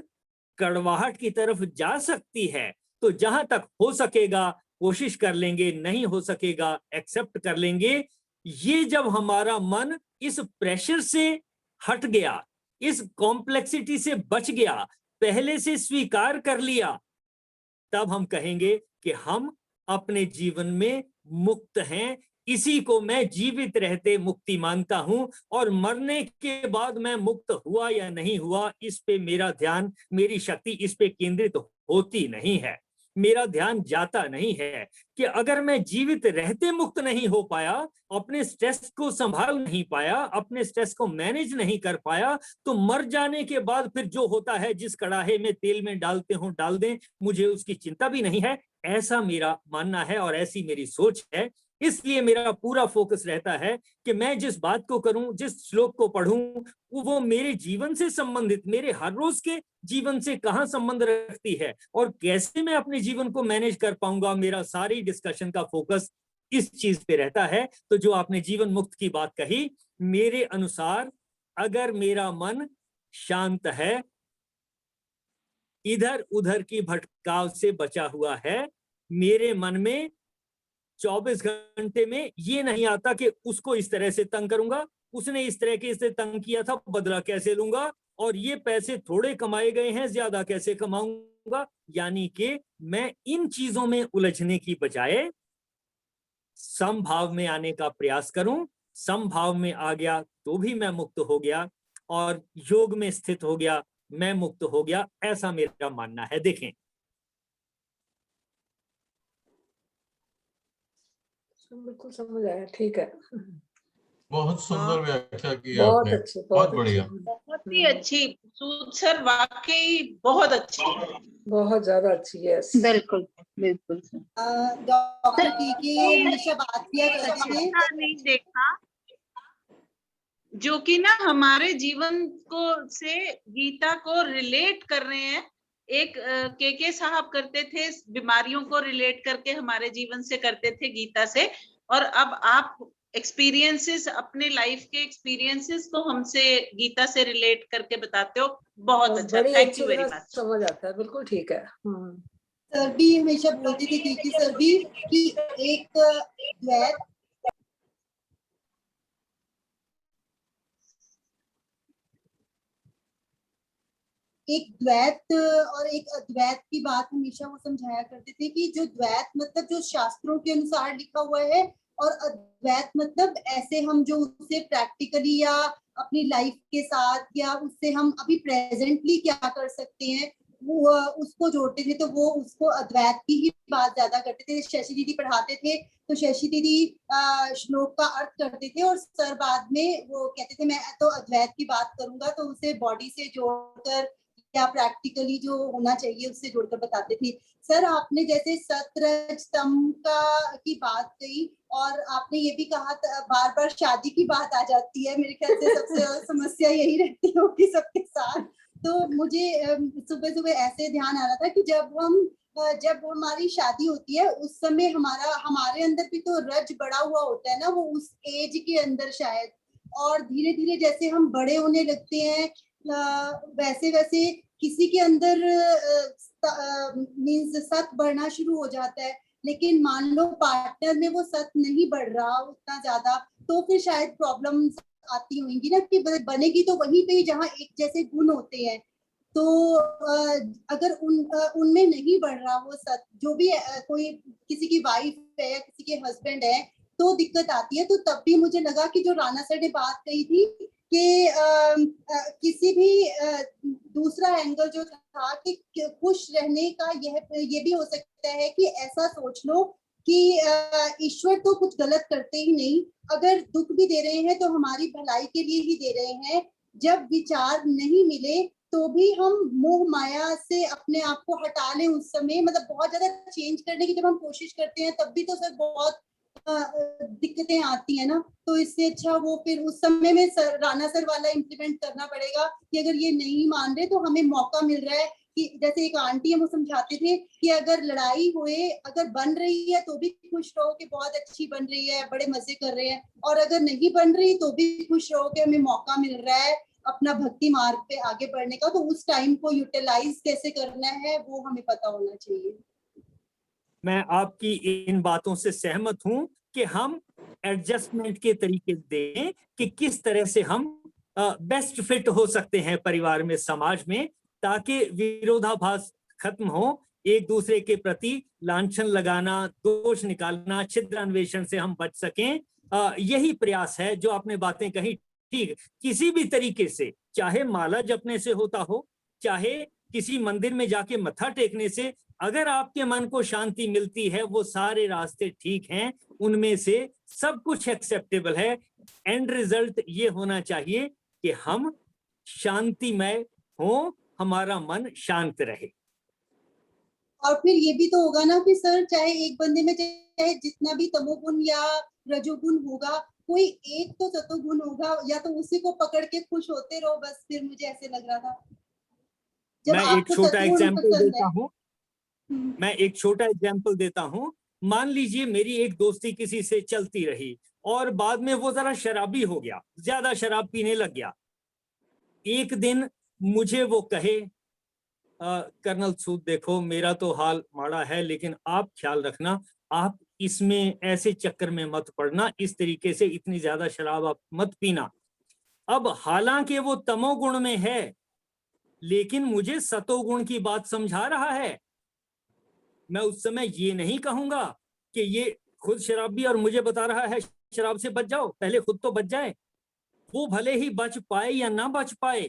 कड़वाहट की तरफ जा सकती है। तो जहां तक हो सकेगा कोशिश कर लेंगे, नहीं हो सकेगा एक्सेप्ट कर लेंगे। ये जब हमारा मन इस प्रेशर से हट गया, इस कॉम्प्लेक्सिटी से बच गया, पहले से स्वीकार कर लिया, तब हम कहेंगे कि हम अपने जीवन में मुक्त हैं। इसी को मैं जीवित रहते मुक्ति मानता हूं, और मरने के बाद मैं मुक्त हुआ या नहीं हुआ, इस पे मेरा ध्यान, मेरी शक्ति इस पे केंद्रित होती नहीं है। मेरा ध्यान जाता नहीं है कि अगर मैं जीवित रहते मुक्त नहीं हो पाया, अपने स्ट्रेस को संभाल नहीं पाया, अपने स्ट्रेस को मैनेज नहीं कर पाया, तो मर जाने के बाद फिर जो होता है, जिस कड़ाहे में तेल में डालते हो डाल दें, मुझे उसकी चिंता भी नहीं है। ऐसा मेरा मानना है और ऐसी मेरी सोच है। इसलिए मेरा पूरा फोकस रहता है कि मैं जिस बात को करूं, जिस श्लोक को पढ़ूं, वो मेरे जीवन से संबंधित, मेरे हर रोज के जीवन से कहां संबंध रखती है, और कैसे मैं अपने जीवन को मैनेज कर पाऊंगा। मेरा सारी डिस्कशन का फोकस इस चीज पे रहता है। तो जो आपने जीवन मुक्त की बात कही, मेरे अनुसार अगर मेरा मन शांत है, इधर उधर की भटकाव से बचा हुआ है, मेरे मन में 24 घंटे में ये नहीं आता कि उसको इस तरह से तंग करूंगा, उसने इस तरह से तंग किया था, बदला कैसे लूंगा, और ये पैसे थोड़े कमाए गए हैं, ज्यादा कैसे कमाऊंगा। यानी कि मैं इन चीजों में उलझने की बजाय समभाव में आने का प्रयास करूं। समभाव में आ गया तो भी मैं मुक्त हो गया, और योग में स्थित हो गया, मैं मुक्त हो गया, ऐसा मेरा मानना है। देखें, बिल्कुल समझ आया, ठीक है। बहुत सुंदर हाँ। व्याख्या की बहुत आपने, अच्छी, बहुत बहुत बढ़िया। अच्छी। बहुत ही अच्छी सूद सर, वाकई बहुत अच्छी। बहुत ज्यादा अच्छी, यस। बिल्कुल बिल्कुल सर। डॉक्टर के हमेशा बात किया करते थे। अच्छा नहीं देखा जो कि ना हमारे जीवन को से गीता को रिलेट कर रहे हैं। एक के साहब करते थे, बीमारियों को रिलेट करके हमारे जीवन से करते थे गीता से, और अब आप एक्सपीरियंसेस, अपने लाइफ के एक्सपीरियंसेस को हमसे गीता से रिलेट करके बताते हो। बहुत अच्छा, बड़ी थैंक अच्छी यू वेरी तरह मच। समझ आता है, बिल्कुल ठीक है। सर भी हमेशा बोलते थे, केके सर भी, कि एक द्वैत और एक अद्वैत की बात हमेशा वो समझाया करते थे, कि जो द्वैत मतलब जो शास्त्रों के अनुसार लिखा हुआ है, और अद्वैत मतलब ऐसे हम जो उससे प्रैक्टिकली या अपनी लाइफ के साथ या उससे हम अभी प्रेजेंटली क्या कर सकते हैं वो उसको जोड़ते थे। तो वो उसको अद्वैत की ही बात ज्यादा करते थे। शशि दीदी पढ़ाते थे तो शशि दीदी श्लोक का अर्थ करते थे, और सर बाद में वो कहते थे मैं तो अद्वैत की बात करूंगा, तो उसे बॉडी से जोड़कर या प्रैक्टिकली जो होना चाहिए उससे जोड़कर बताते थे। सर आपने जैसे सतरज तम का की बात कही, और आपने ये भी कहा बार बार शादी की बात आ जाती है, मेरे ख्याल से सबसे समस्या यही रहती होगी सबके साथ। तो मुझे सुबह सुबह ऐसे ध्यान आ रहा था कि जब हमारी शादी होती है उस समय हमारे अंदर भी तो रज बड़ा हुआ होता है ना, वो उस एज के अंदर शायद, और धीरे धीरे जैसे हम बड़े होने लगते हैं वैसे वैसे किसी के अंदर मीन्स सत बढ़ना शुरू हो जाता है, लेकिन मान लो पार्टनर में वो सत नहीं बढ़ रहा उतना ज्यादा, तो फिर शायद प्रॉब्लम्स आती होंगी ना, कि बनेगी तो वहीं पे जहाँ एक जैसे गुण होते हैं। तो अगर उनमें नहीं बढ़ रहा वो सत, जो भी कोई किसी की वाइफ है या किसी के हस्बैंड है तो दिक्कत आती है। तो तब भी मुझे लगा कि जो राणा सर ने बात कही थी कि किसी भी दूसरा एंगल जो था कि खुश रहने का ये भी हो सकता है कि ऐसा सोच लो कि ईश्वर तो कुछ गलत करते ही नहीं, अगर दुख भी दे रहे हैं तो हमारी भलाई के लिए ही दे रहे हैं। जब विचार नहीं मिले तो भी हम मोह माया से अपने आप को हटा लें उस समय, मतलब बहुत ज्यादा चेंज करने की जब हम कोशिश करते हैं तब भी तो सर बहुत दिक्कतें आती है ना। तो इससे अच्छा वो फिर उस समय में राणा सर वाला इम्प्लीमेंट करना पड़ेगा कि अगर ये नहीं मान रहे तो हमें मौका मिल रहा है कि जैसे एक आंटी है वो समझाते थे कि अगर लड़ाई हुए अगर बन रही है तो भी खुश रहो कि बहुत अच्छी बन रही है, बड़े मजे कर रहे हैं, और अगर नहीं बन रही तो भी खुश रहो कि हमें मौका मिल रहा है अपना भक्ति मार्ग पे आगे बढ़ने का। तो उस टाइम को यूटिलाइज कैसे करना है वो हमें पता होना चाहिए। मैं आपकी इन बातों से सहमत हूं कि हम एडजस्टमेंट के तरीके दें कि किस तरह से हम बेस्ट फिट हो सकते हैं परिवार में, समाज में, ताकि विरोधाभास खत्म हो, एक दूसरे के प्रति लांछन लगाना, दोष निकालना, छिद्रान्वेषण से हम बच सकें। यही प्रयास है जो आपने बातें कही। ठीक, किसी भी तरीके से, चाहे माला जपने से होता हो, चाहे किसी मंदिर में जाके मत्था टेकने से, अगर आपके मन को शांति मिलती है वो सारे रास्ते ठीक हैं, उनमें से सब कुछ एक्सेप्टेबल है। एंड रिजल्ट ये होना चाहिए कि हम शांतिमय हो, हमारा मन शांत रहे। और फिर ये भी तो होगा ना कि सर चाहे एक बंदे में चाहे जितना भी तमोगुण या रजोगुण होगा, कोई एक तो सतोगुण होगा, या तो उसी को पकड़ के खुश होते रहो बस। फिर मुझे ऐसे लग रहा था जब मैं एक छोटा एग्जाम्पल देता हूँ, मैं एक छोटा एग्जाम्पल देता हूँ। मान लीजिए मेरी एक दोस्ती किसी से चलती रही और बाद में वो जरा शराबी हो गया, ज्यादा शराब पीने लग गया। एक दिन मुझे वो कहे कर्नल सूद देखो मेरा तो हाल माड़ा है, लेकिन आप ख्याल रखना, आप इसमें ऐसे चक्कर में मत पड़ना, इस तरीके से इतनी ज्यादा शराब आप मत पीना। अब हालांकि वो तमोगुण में है लेकिन मुझे सतोगुण की बात समझा रहा है। मैं उस समय ये नहीं कहूंगा कि ये खुद शराबी और मुझे बता रहा है शराब से बच जाओ, पहले खुद तो बच जाए। वो भले ही बच पाए या ना बच पाए,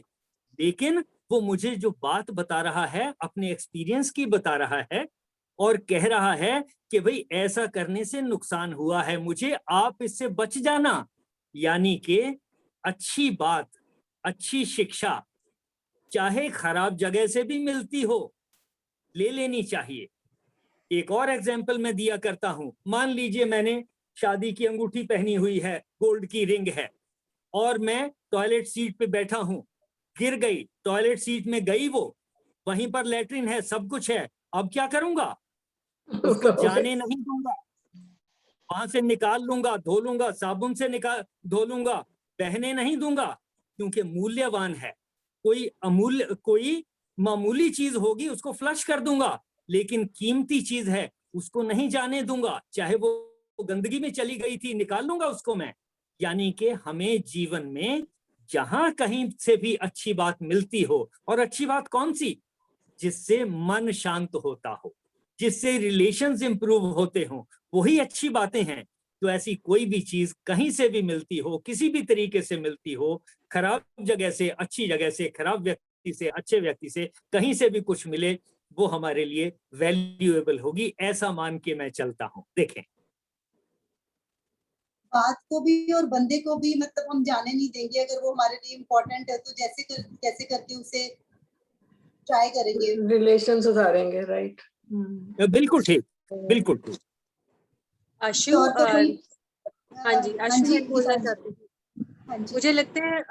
लेकिन वो मुझे जो बात बता रहा है अपने एक्सपीरियंस की बता रहा है और कह रहा है कि भाई ऐसा करने से नुकसान हुआ है मुझे, आप इससे बच जाना। यानी कि अच्छी बात, अच्छी शिक्षा चाहे खराब जगह से भी मिलती हो, ले लेनी चाहिए। एक और एग्जाम्पल मैं दिया करता हूं। मान लीजिए मैंने शादी की अंगूठी पहनी हुई है, गोल्ड की रिंग है, और मैं टॉयलेट सीट पे बैठा हूं, गिर गई, टॉयलेट सीट में गई वो, वहीं पर लेटरिन है, सब कुछ है, अब क्या करूंगा? उसको जाने नहीं दूंगा, वहां से निकाल लूंगा, धो लूंगा, साबुन से निकाल धो लूंगा, बहने नहीं दूंगा, क्योंकि मूल्यवान है। कोई मामूली चीज होगी उसको फ्लश कर दूंगा, लेकिन कीमती चीज है उसको नहीं जाने दूंगा, चाहे वो गंदगी में चली गई थी, निकाल लूंगा उसको मैं। यानी कि हमें जीवन में जहां कहीं से भी अच्छी बात मिलती हो, और अच्छी बात कौन सी? जिससे मन शांत होता हो, जिससे रिलेशंस इंप्रूव होते हो, वही अच्छी बातें हैं। तो ऐसी कोई भी चीज कहीं से भी मिलती हो, किसी भी तरीके से मिलती हो, खराब जगह से अच्छी जगह से, खराब व्यक्ति से अच्छे व्यक्ति से, कहीं से भी कुछ मिले, वो हमारे लिए वैल्यूएबल होगी, ऐसा मान के मैं चलता हूं। देखें, बात को भी और बंदे को भी मतलब हम जाने नहीं देंगे। अगर वो हमारे लिए इम्पोर्टेंट है तो कैसे करके उसे ट्राई करेंगे। रिलेशन सुधारेंगे, राइट। बिल्कुल ठीक, बिल्कुल ठीक। आशु, और तो कोई हाँ जी, आशु मैं बोलना चाहती हूँ। हाँ जी। मुझे लगता है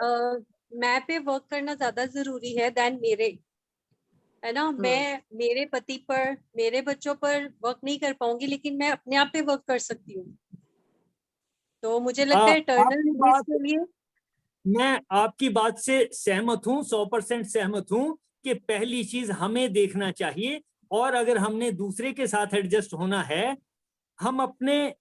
मैं पे वर्क करना ज्यादा जरूरी है देन मेरे, है ना। मैं मेरे पति पर, मेरे बच्चों पर वर्क नहीं कर पाऊंगी, लेकिन मैं अपने आप पे वर्क कर सकती हूँ। तो मुझे लगता है इटर्नल पीस के लिए मैं आपकी बात से सहमत हूं, 100% सहमत हूं कि पहली चीज हमें देखना चाहिए, और अगर हमने दूसरे के साथ एडजस्ट होना है, हम अपने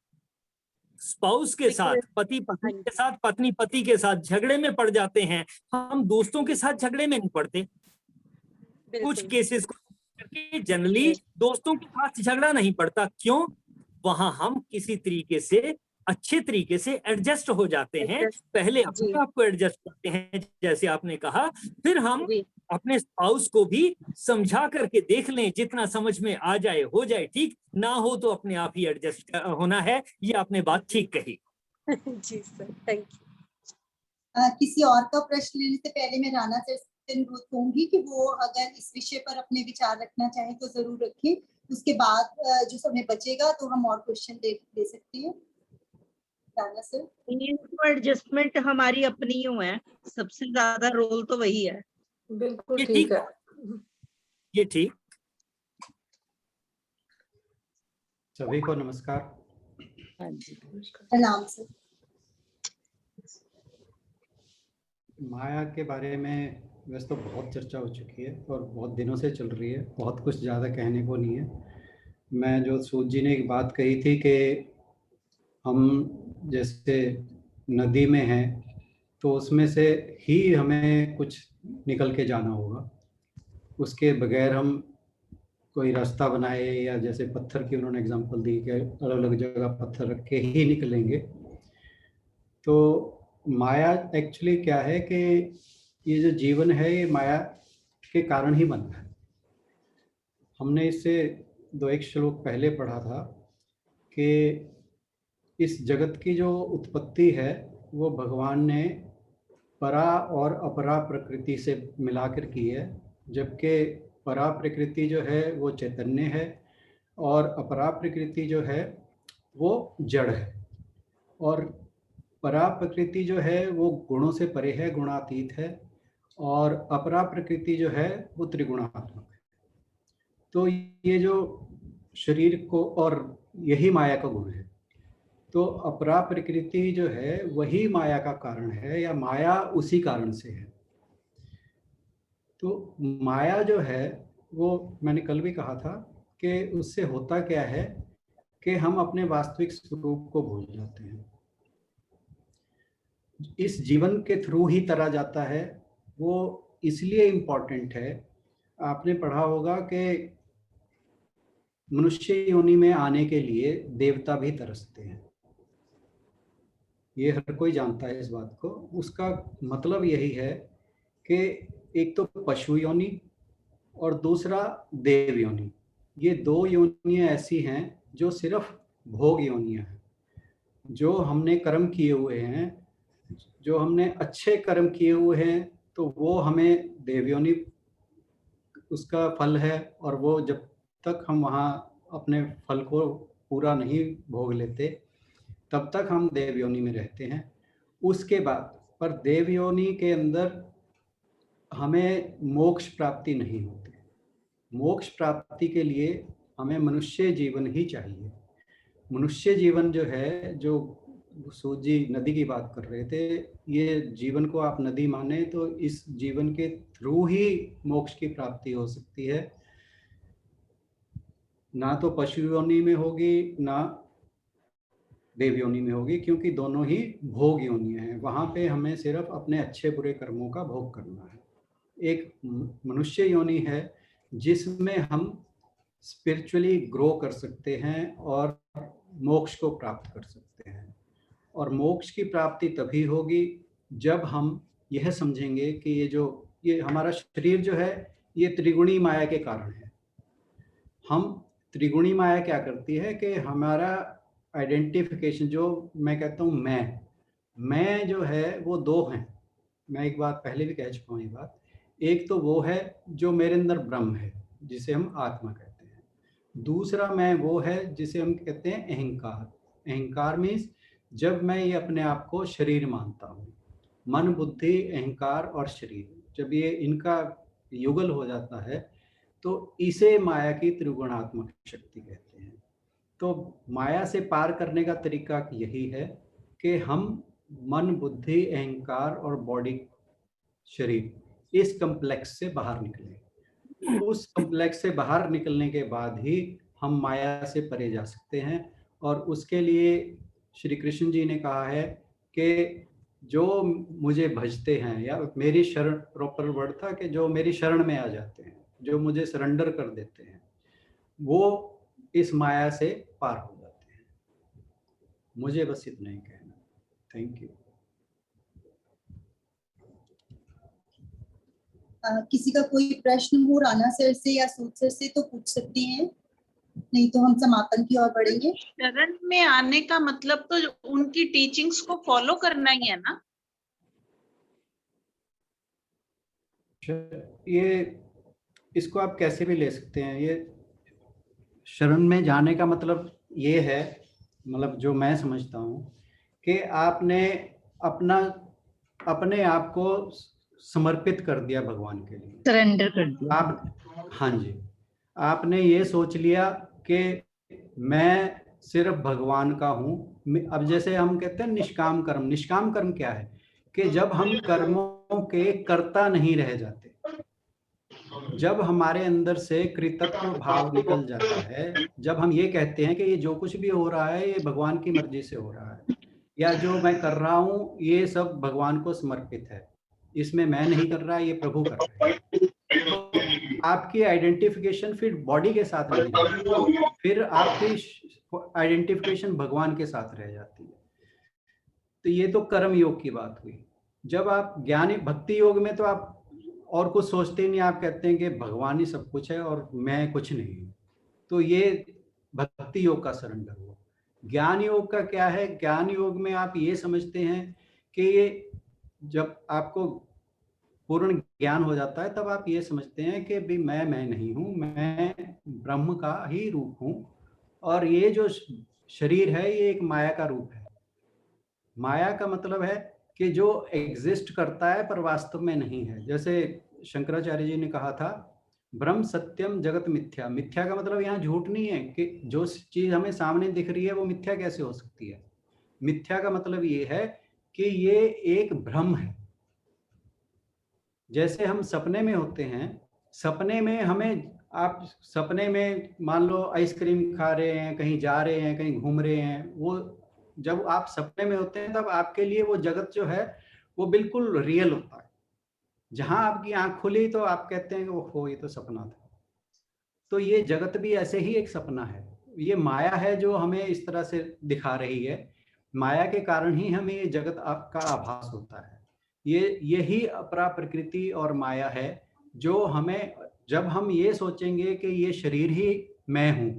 स्पाउस के साथ, पति पत्नी के साथ, पत्नी पति के साथ झगड़े में पड़ जाते हैं, हम दोस्तों के साथ झगड़े में नहीं पड़ते। कुछ केसेस को करके जनरली दोस्तों के साथ झगड़ा नहीं पड़ता। क्यों? वहां हम किसी तरीके से, अच्छे तरीके से एडजस्ट हो जाते हैं। पहले अपने आप को एडजस्ट करते हैं, जैसे आपने कहा, फिर हम अपने स्पाउस को भी समझा करके देख लें, जितना समझ में आ जाए हो जाए, ठीक ना हो तो अपने आप ही एडजस्ट होना है। ये आपने बात ठीक कही। जी सर, थैंक यू। किसी और का प्रश्न लेने से पहले मैं राणा सर से अनुरोध करूंगी कि वो अगर इस विषय पर अपने विचार रखना चाहें तो जरूर रखें। उसके बाद जो समय बचेगा तो हम और क्वेश्चन दे सकते हैं। राणा सर। एडजस्टमेंट हमारी अपनी ही है, सबसे ज्यादा रोल तो वही है। बिल्कुल ठीक है, ये ठीक। सभी को नमस्कार। हाँ जी, प्रणाम सर। माया के बारे में वैसे तो बहुत चर्चा हो चुकी है और बहुत दिनों से चल रही है, बहुत कुछ ज़्यादा कहने को नहीं है। मैं जो सूद जी ने एक बात कही थी कि हम जैसे नदी में हैं तो उसमें से ही हमें कुछ निकल के जाना होगा, उसके बगैर हम कोई रास्ता बनाए, या जैसे पत्थर की उन्होंने एग्जांपल दी कि अलग अलग जगह पत्थर रख के ही निकलेंगे। तो माया एक्चुअली क्या है कि ये जो जीवन है ये माया के कारण ही बना है। हमने इससे 2-1 श्लोक पहले पढ़ा था कि इस जगत की जो उत्पत्ति है वो भगवान ने परा और अपरा प्रकृति से मिलाकर की है, जबकि परा प्रकृति जो है वो चैतन्य है और अपरा प्रकृति जो है वो जड़ है। और परा प्रकृति जो है वो गुणों से परे है, गुणातीत है, और अपरा प्रकृति जो है वो त्रिगुणात्मक है। तो ये जो शरीर को, और यही माया का गुण है, तो अपरा प्रकृति जो है वही माया का कारण है, या माया उसी कारण से है। तो माया जो है वो मैंने कल भी कहा था कि उससे होता क्या है कि हम अपने वास्तविक स्वरूप को भूल जाते हैं। इस जीवन के थ्रू ही तरा जाता है, वो इसलिए इम्पोर्टेंट है। आपने पढ़ा होगा कि मनुष्य योनि में आने के लिए देवता भी तरसते हैं, ये हर कोई जानता है इस बात को। उसका मतलब यही है कि एक तो पशु योनि और दूसरा देव योनि। ये 2 योनियां ऐसी हैं जो सिर्फ भोग योनियां हैं, जो हमने कर्म किए हुए हैं जो हमने अच्छे कर्म किए हुए हैं तो वो हमें देवयोनि उसका फल है, और वो जब तक हम वहाँ अपने फल को पूरा नहीं भोग लेते तब तक हम देवयोनि में रहते हैं। उसके बाद पर देवयोनि के अंदर हमें मोक्ष प्राप्ति नहीं होती। मोक्ष प्राप्ति के लिए हमें मनुष्य जीवन ही चाहिए। मनुष्य जीवन जो है, जो सूत जी नदी की बात कर रहे थे, ये जीवन को आप नदी माने तो इस जीवन के थ्रू ही मोक्ष की प्राप्ति हो सकती है। ना तो पशु योनि में होगी ना देव योनि में होगी, क्योंकि दोनों ही भोग योनियां हैं। वहां पे हमें सिर्फ अपने अच्छे बुरे कर्मों का भोग करना है। एक मनुष्य योनि है जिसमें हम स्पिरिचुअली ग्रो कर सकते हैं और मोक्ष को प्राप्त कर सकते हैं। और मोक्ष की प्राप्ति तभी होगी जब हम यह समझेंगे कि ये हमारा शरीर जो है ये त्रिगुणी माया के कारण है। हम त्रिगुणी माया क्या करती है कि हमारा आइडेंटिफिकेशन, जो मैं कहता हूँ मैं जो है वो दो हैं। मैं एक बात पहले भी कह चुका हूँ ये बात। एक तो वो है जो मेरे अंदर ब्रह्म है जिसे हम आत्मा कहते हैं। दूसरा मैं वो है जिसे हम कहते हैं अहंकार। अहंकार मीन्स जब मैं ये अपने आप को शरीर मानता हूँ, मन बुद्धि अहंकार और शरीर, जब ये इनका युगल हो जाता है तो इसे माया की त्रिगुणात्मक शक्ति कहते हैं। तो माया से पार करने का तरीका यही है कि हम मन बुद्धि अहंकार और बॉडी शरीर इस कम्प्लेक्स से बाहर निकलें। उस कम्प्लेक्स से बाहर निकलने के बाद ही हम माया से परे जा सकते हैं। और उसके लिए श्री कृष्ण जी ने कहा है कि जो मुझे भजते हैं, या मेरी शरण, प्रॉपर वर्ड था कि जो मेरी शरण में आ जाते हैं, जो मुझे सरेंडर कर देते हैं, वो इस माया से पार हो जाते हैं। मुझे बस इतना ही कहना। Thank you. किसी का कोई प्रश्न हो राणा सर से या सूत सर से तो पूछ सकते हैं, नहीं तो हम समापन की ओर बढ़ेंगे। शरण में आने का मतलब तो उनकी टीचिंग्स को फॉलो करना ही है ना। ये इसको आप कैसे भी ले सकते हैं। ये शरण में जाने का मतलब ये है, मतलब जो मैं समझता हूँ कि आपने अपने आप को समर्पित कर दिया भगवान के लिए, सरेंडर कर दिया आप। हाँ जी, आपने ये सोच लिया कि मैं सिर्फ भगवान का हूँ। अब जैसे हम कहते हैं निष्काम कर्म। निष्काम कर्म क्या है कि जब हम कर्मों के कर्ता नहीं रह जाते, जब हमारे अंदर से कृतज्ञ भाव निकल जाता है, जब हम ये कहते हैं कि ये जो कुछ भी हो रहा है ये भगवान की मर्जी से हो रहा है, या जो मैं कर रहा हूँ ये सब भगवान को समर्पित है, इसमें मैं नहीं कर रहा, ये प्रभु कर रहे हैं, तो आपकी आइडेंटिफिकेशन फिर बॉडी के साथ नहीं रहती, फिर आपकी आइडेंटिफिकेशन भगवान के साथ रह जाती है। तो ये तो कर्म योग की बात हुई। जब आप ज्ञानी भक्ति योग में तो आप और कुछ सोचते ही नहीं, आप कहते हैं कि भगवान ही सब कुछ है और मैं कुछ नहीं हूँ। तो ये भक्ति योग का सरेंडर हुआ। ज्ञान योग का क्या है? ज्ञान योग में आप ये समझते हैं कि ये जब आपको पूर्ण ज्ञान हो जाता है तब आप ये समझते हैं कि भी मैं नहीं हूँ, मैं ब्रह्म का ही रूप हूँ, और ये जो शरीर है ये एक माया का रूप है। माया का मतलब है कि जो एग्जिस्ट करता है पर वास्तव में नहीं है। जैसे शंकराचार्य जी ने कहा था, ब्रह्म सत्यम जगत मिथ्या। मिथ्या का मतलब यहाँ झूठ नहीं है कि जो चीज हमें सामने दिख रही है वो मिथ्या कैसे हो सकती है। मिथ्या का मतलब ये है कि ये एक भ्रम है। जैसे हम सपने में होते हैं, सपने में हमें, आप सपने में मान लो आइसक्रीम खा रहे हैं, कहीं जा रहे हैं, कहीं घूम रहे हैं, वो जब आप सपने में होते हैं तब आपके लिए वो जगत जो है वो बिल्कुल रियल होता है। जहां आपकी आंख खुली तो आप कहते हैं कि ओहो ये तो सपना था। तो ये जगत भी ऐसे ही एक सपना है। ये माया है जो हमें इस तरह से दिखा रही है। माया के कारण ही हमें ये जगत का आभास होता है। यही अपरा प्रकृति और माया है जो हमें, जब हम ये सोचेंगे कि ये शरीर ही मैं हूं,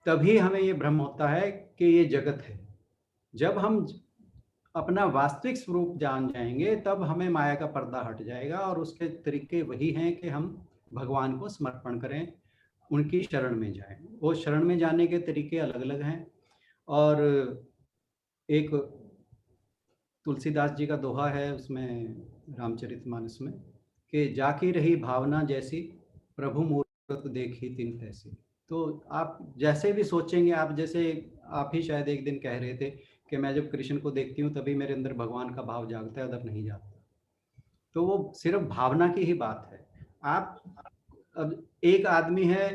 तभी हमें ये भ्रम होता है कि ये जगत है। जब हम अपना वास्तविक स्वरूप जान जाएंगे, तब हमें माया का पर्दा हट जाएगा और उसके तरीके वही हैं कि हम भगवान को समर्पण करें, उनकी शरण में जाएं। वो शरण में जाने के तरीके अलग अलग हैं। और एक तुलसीदास जी का दोहा है उसमें, रामचरितमानस में, कि जाकी रही भावना जैसी, प्रभु मूरत देखी तिन तैसी। तो आप जैसे भी सोचेंगे, आप जैसे आप ही शायद एक दिन कह रहे थे कि मैं जब कृष्ण को देखती हूँ तभी मेरे अंदर भगवान का भाव जागता है, अदर नहीं जागता। तो वो सिर्फ भावना की ही बात है। आप अब एक आदमी है,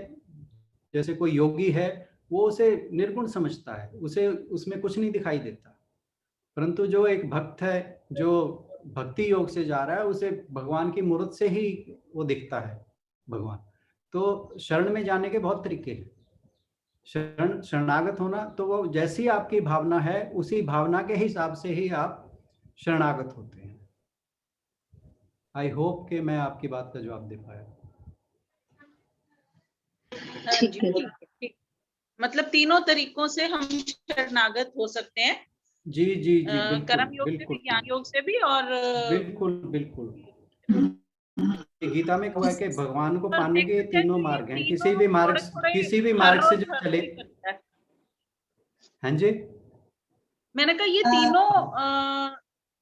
जैसे कोई योगी है, वो उसे निर्गुण समझता है, उसे उसमें कुछ नहीं दिखाई देता। परंतु जो एक भक्त है, जो भक्ति योग से जा रहा है, उसे भगवान की मूर्त से ही वो दिखता है भगवान। तो शरण में जाने के बहुत तरीके हैं। शरणागत होना, तो वो जैसी आपकी भावना है उसी भावना के हिसाब से ही आप शरणागत होते हैं। आई होप कि मैं आपकी बात का जवाब दे पाया। ठीक है। मतलब तीनों तरीकों से हम शरणागत हो सकते हैं। जी जी जी, बिल्कुल कर्म योग से बिल्कुल भी, ज्ञान योग से भी, और बिल्कुल बिल्कुल। गीता में कहा है कि भगवान को पाने के तीनों मार्ग हैं, किसी भी मार्ग से जो चले। हाँ जी, मैंने कहा ये तीनों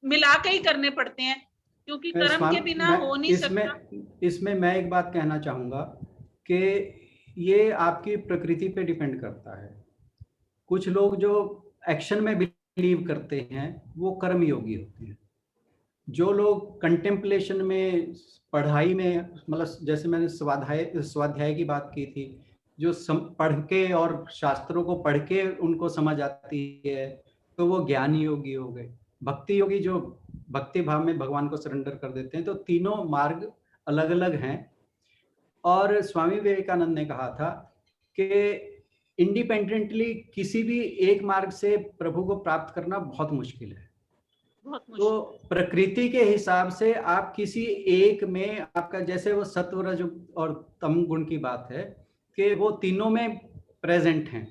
मिला के ही करने पड़ते हैं, क्योंकि कर्म के बिना हो नहीं सकता। इसमें मैं एक बात कहना चाहूंगा कि ये आपकी प्रकृति पे डिपेंड करता है। कुछ लोग जो एक्शन में बिलीव करते हैं वो कर्म योगी होते हैं। जो लोग कंटेम्पलेशन में, पढ़ाई में, मतलब जैसे मैंने स्वाध्याय की बात की थी, जो पढ़ के और शास्त्रों को पढ़ के उनको समझ आती है, तो वो ज्ञान योगी हो गए। भक्ति योगी जो भक्ति भाव में भगवान को सरेंडर कर देते हैं। तो तीनों मार्ग अलग अलग हैं। और स्वामी विवेकानंद ने कहा था कि इंडिपेंडेंटली किसी भी एक मार्ग से प्रभु को प्राप्त करना बहुत मुश्किल है। तो प्रकृति के हिसाब से आप किसी एक में, आपका जैसे वो सत्व रज और तम गुण की बात है कि वो तीनों में प्रेजेंट हैं,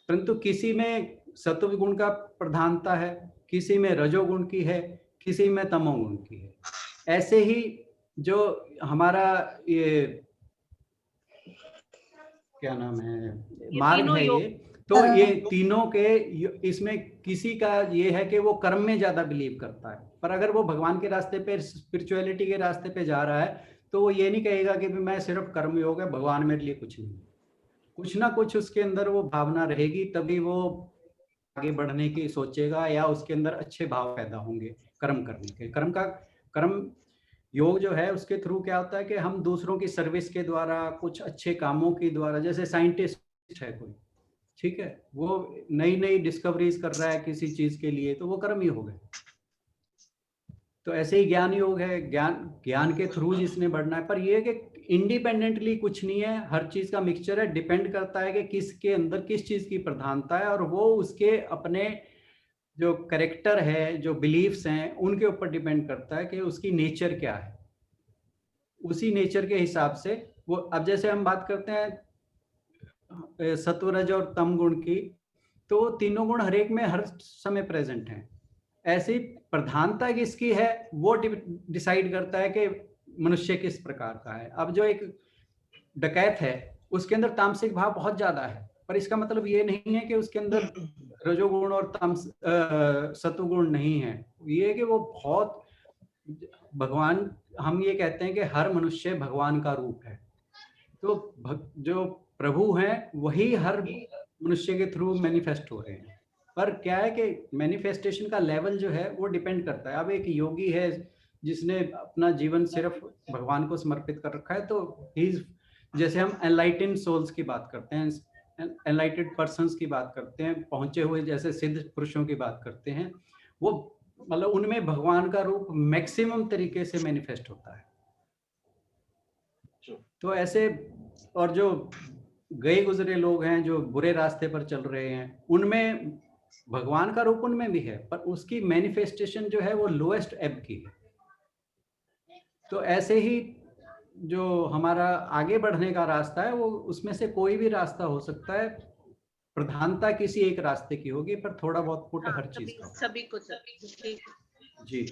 परंतु किसी में सत्व गुण का प्रधानता है, किसी में रजोगुण की है, किसी में तमोगुण की है। ऐसे ही जो हमारा ये क्या नाम है, मार्ग है ये, तो ये तीनों के, इसमें किसी का ये है कि वो कर्म में ज्यादा बिलीव करता है, पर अगर वो भगवान के रास्ते पे, स्पिरिचुअलिटी के रास्ते पे जा रहा है, तो वो ये नहीं कहेगा कि मैं सिर्फ कर्म योग है, भगवान मेरे लिए कुछ नहीं। कुछ ना कुछ उसके अंदर वो भावना रहेगी, तभी वो आगे बढ़ने की सोचेगा, या उसके अंदर अच्छे भाव पैदा होंगे कर्म करने के। कर्म योग जो है उसके थ्रू क्या होता है कि हम दूसरों की सर्विस के द्वारा, कुछ अच्छे कामों के द्वारा, जैसे साइंटिस्ट है कोई, ठीक है, वो नई नई डिस्कवरीज कर रहा है किसी चीज के लिए, तो वो कर्म ही हो गए। तो ऐसे ही ज्ञान योग है, ज्ञान के थ्रू जिसने बढ़ना है। पर ये कि इंडिपेंडेंटली कुछ नहीं है, हर चीज का मिक्सचर है। डिपेंड करता है कि किसके अंदर किस चीज की प्रधानता है, और वो उसके अपने जो कैरेक्टर है, जो बिलीफ्स हैं, उनके ऊपर डिपेंड करता है कि उसकी नेचर क्या है। उसी नेचर के हिसाब से वो, अब जैसे हम बात करते हैं सत्वरज और तम गुण की, तो तीनों गुण हर एक में हर समय प्रेजेंट हैं। ऐसी प्रधानता किसकी है वो डिसाइड करता है कि मनुष्य किस प्रकार का है। अब जो एक डकैत है उसके अंदर तामसिक भाव बहुत ज्यादा है, पर इसका मतलब ये नहीं है कि उसके अंदर रजोगुण और सत्वगुण नहीं है। ये कि वो बहुत भगवान, हम ये कहते हैं कि हर मनुष्य भगवान का रूप है। तो जो प्रभु हैं वही हर मनुष्य के थ्रू मैनिफेस्ट हो रहे हैं। पर क्या है कि मैनिफेस्टेशन का लेवल जो है वो डिपेंड करता है। अब एक योगी है जिसने अपना जीवन सिर्फ भगवान को समर्पित कर रखा है, तो जैसे हम एनलाइटेंड सोल्स की बात करते हैं, एनलाइटेड पर्सन्स की बात करते हैं, पहुंचे हुए जैसे सिद्ध पुरुषों की बात करते हैं, वो मतलब उनमें भगवान का रूप मैक्सिमम तरीके से मैनिफेस्ट होता है। तो ऐसे, और जो गए गुजरे लोग हैं जो बुरे रास्ते पर चल रहे हैं, उनमें भगवान का रूप उनमें भी है, पर उसकी मैनिफेस्टेशन जो है वो लोएस्ट एब की है। तो ऐसे ही जो हमारा आगे बढ़ने का रास्ता है, वो उसमें से कोई भी रास्ता हो सकता है, प्रधानता किसी एक रास्ते की होगी, पर थोड़ा बहुत पुट हर चीज का होगा। सभी को ठीक। जी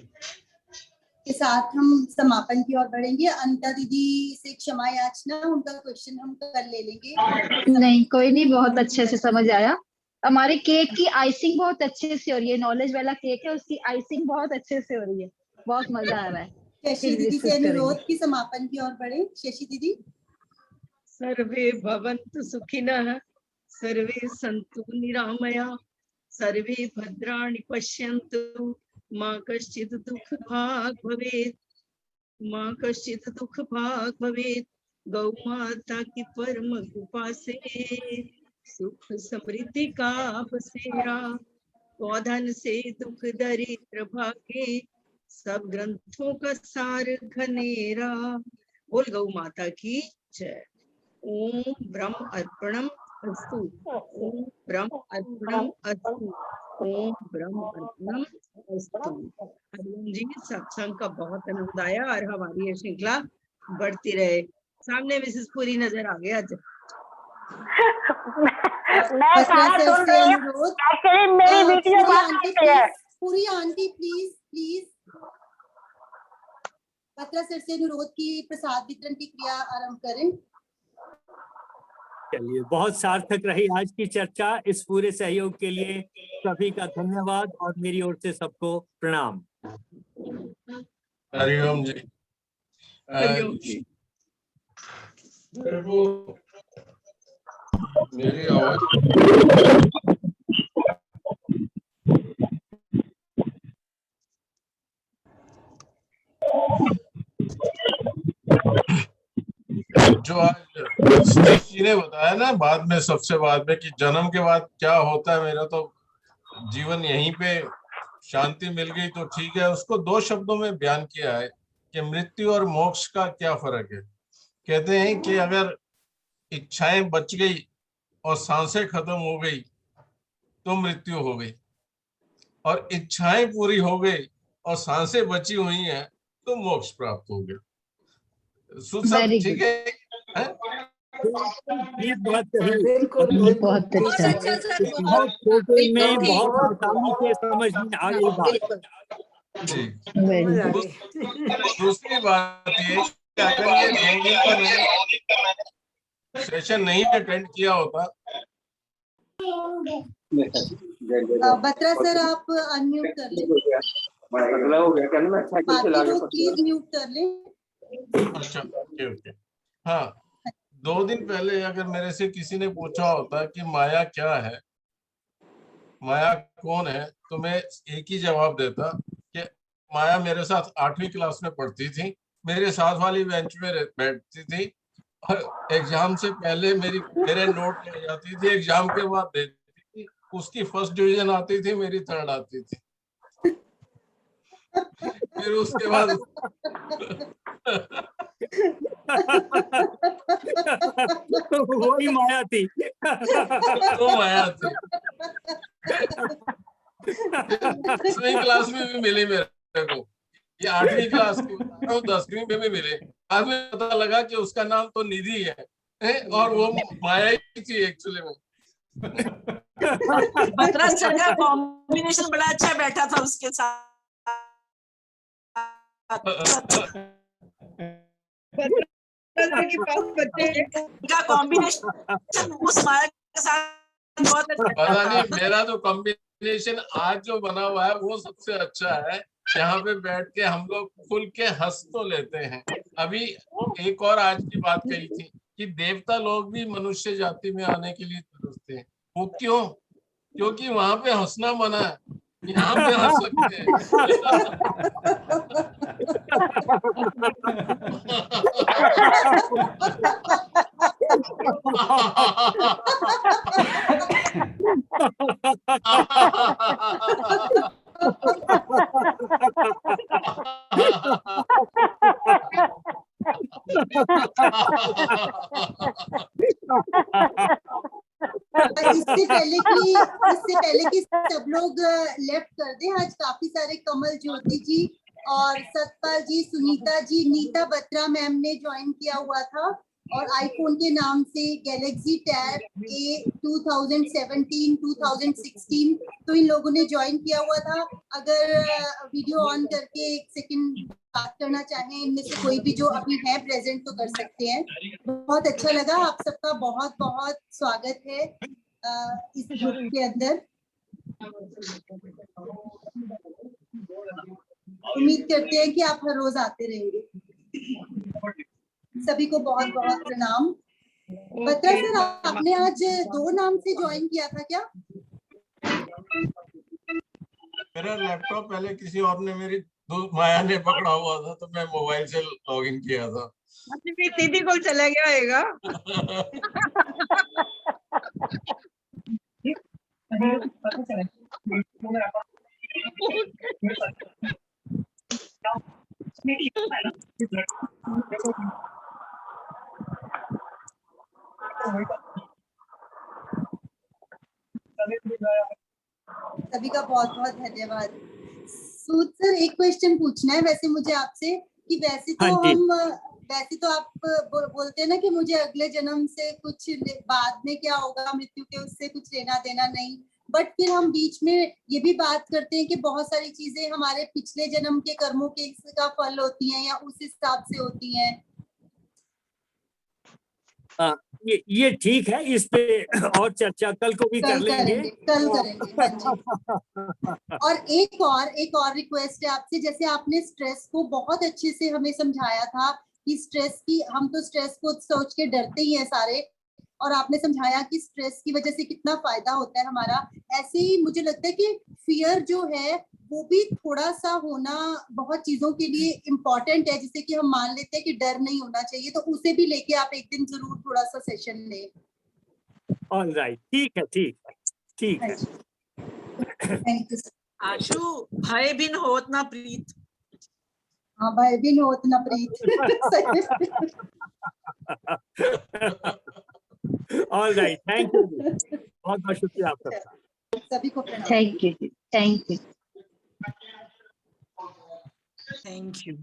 के साथ हम समापन की ओर बढ़ेंगे। अनिता दीदी से क्षमा याचना, उनका क्वेश्चन हम कल ले लेंगे। नहीं कोई नहीं, बहुत अच्छे से समझ आया। हमारे केक की आइसिंग बहुत अच्छे से हो रही है, नॉलेज वाला केक है, उसकी आइसिंग बहुत अच्छे से हो रही है, बहुत मजा आ रहा है। शशि फिर दीदी से डिस्कस करेंगे। अनुरोध की समापन की ओर बढ़े। शशि दीदी। सर्वे भवन्तु सुखिनः, सर्वे सन्तु निरामया, सर्वे भद्राणि पश्यन्तु, मा कश्चित् दुःखभाग् भवेत्, मा कश्चित् दुःखभाग् भवेत्। गौ माता की परम कृपा से सुख समृद्धि का बसेरा, पौधन से दुख दरिद्र भागे, सब ग्रंथों का सार घनेरा। बोल गौ माता की जय। ओम ब्रह्म अर्पणम अस्तु, ओम ब्रह्म अर्पणम अस्तु, ओम ब्रह्म अर्पणम अस्तु। हरिओम जी, सत्संग का बहुत आनंद आया और हमारी ये श्रृंखला बढ़ती रहे। सामने मिसेस पूरी नजर आ गया आज। मैं सारा सुन रही हूँ, एक्चुअली मेरी वीडियो बहुत अच्छी है। पूरी आंटी प्लीज पत्रा सर से अनुरोध की प्रसाद वितरण की क्रिया आरंभ करें। चलिए, बहुत सार्थक रही आज की चर्चा। इस पूरे सहयोग के लिए सभी का धन्यवाद और मेरी ओर से सबको प्रणाम। हरिओम जी। हरिओम जी। मेरी आवाज जो आज सतीश जी ने बताया ना, बाद में सबसे बाद में कि जन्म के बाद क्या होता है, मेरा तो जीवन यहीं पे शांति मिल गई तो ठीक है, उसको 2 शब्दों में बयान किया है कि मृत्यु और मोक्ष का क्या फर्क है। कहते हैं कि अगर इच्छाएं बच गई और सांसें खत्म हो गई तो मृत्यु हो गई, और इच्छाएं पूरी हो गई और सांसें बची हुई हैं तो मोक्ष प्राप्त हो गया। सब ठीक है? बहुत बहुत अच्छा। बहुत छोटे में बहुत आसानी से समझ में आ गई बात। जी। दूसरी बात ये कि अगर ये 2 दिन का मैंने सेशन नहीं अटेंड किया होता। बत्रा सर आप अनम्यूट कर लें, बाकी लोग प्लीज म्यूट कर लें। अच्छा, ओके। हाँ, 2 दिन पहले अगर मेरे से किसी ने पूछा होता कि माया क्या है, माया कौन है, तो मैं एक ही जवाब देता कि माया मेरे साथ 8वीं क्लास में पढ़ती थी, मेरे साथ वाली बेंच में बैठती थी और एग्जाम से पहले मेरे नोट ले जाती थी, एग्जाम के बाद देती थी, उसकी फर्स्ट डिवीजन आती थी, मेरी 3rd आती थी। फिर उसके बाद वही माया थी। वो माया थी। 10वीं क्लास में भी मिली मेरे को, ये 8वीं क्लास की बता रहा हूँ, 10वीं में भी मिले। बाद में पता लगा कि उसका नाम तो निधि है और वो माया ही थी एक्चुअली में। बत्रा सर का कॉम्बिनेशन बड़ा अच्छा बैठा था उसके साथ। का कॉम्बिनेशन उस माया के साथ बहुत अच्छा। पता नहीं, मेरा जो कॉम्बिनेशन आज जो बना हुआ है वो सबसे अच्छा है। यहाँ पे बैठ के हम लोग खुल के हंस तो लेते हैं। अभी एक और आज की बात कही थी कि देवता लोग भी मनुष्य जाति में आने के लिए तरसते हैं। वो क्यों? क्योंकि वहां पे हंसना मना है, यहाँ पे हंस सकते हैं। इससे पहले कि सब लोग लेफ्ट कर दें, आज काफी सारे कमल ज्योति जी और सतपाल जी, सुनीता जी, नीता बत्रा मैम ने ज्वाइन किया हुआ था। और आईफोन के नाम से गैलेक्सी टैब ए 2017 2016, तो इन लोगों ने ज्वाइन किया हुआ था। अगर वीडियो ऑन करके एक सेकंड बात करना चाहें इनमें से कोई भी जो अभी है प्रेजेंट तो कर सकते हैं। बहुत अच्छा लगा, आप सबका बहुत बहुत स्वागत है इस ग्रुप के अंदर। उम्मीद करते हैं कि आप हर रोज आते रहेंगे। सभी को बहुत बहुत प्रणाम। बत्रा सर, आपने आज 2 नाम से ज्वाइन किया था क्या? मेरा लैपटॉप पहले किसी और ने, मेरी दोस्त माया ने पकड़ा हुआ था, तो मैं मोबाइल से लॉगिन किया था। दीदी को चला गया होगा। सभी का बहुत बहुत धन्यवाद। सूद सर, एक क्वेश्चन पूछना है वैसे मुझे आपसे कि वैसे तो आप बोलते हैं ना कि मुझे अगले जन्म से कुछ बाद में क्या होगा, मृत्यु के उससे कुछ लेना देना नहीं, बट फिर हम बीच में ये भी बात करते हैं कि बहुत सारी चीजें हमारे पिछले जन्म के कर्मों के का फल होती हैं या उस हिसाब से होती हैं। ये ठीक है, इस पे और चर्चा कल को भी कर लेंगे। कल करेंगे हाँ जी। और एक और रिक्वेस्ट है आपसे, जैसे आपने स्ट्रेस को बहुत अच्छे से हमें समझाया था कि स्ट्रेस की, हम तो स्ट्रेस को सोच के डरते ही हैं सारे, और आपने समझाया कि स्ट्रेस की वजह से कितना फायदा होता है हमारा। ऐसे ही मुझे लगता है कि फियर जो है वो भी थोड़ा सा होना बहुत चीजों के लिए इम्पोर्टेंट है। जैसे कि हम मान लेते हैं कि डर नहीं होना चाहिए, तो उसे भी लेके आप एक दिन जरूर थोड़ा सा सेशन लें। ऑलराइट, ठीक है। Thank you. आशु, भय बिन होत ना प्रीत। हाँ, भय बिन होत ना प्रीत। ऑलराइट, थैंक यू, बहुत बहुत शुक्रिया आप सबका। सभी को प्रणाम। Thank you. Thank you.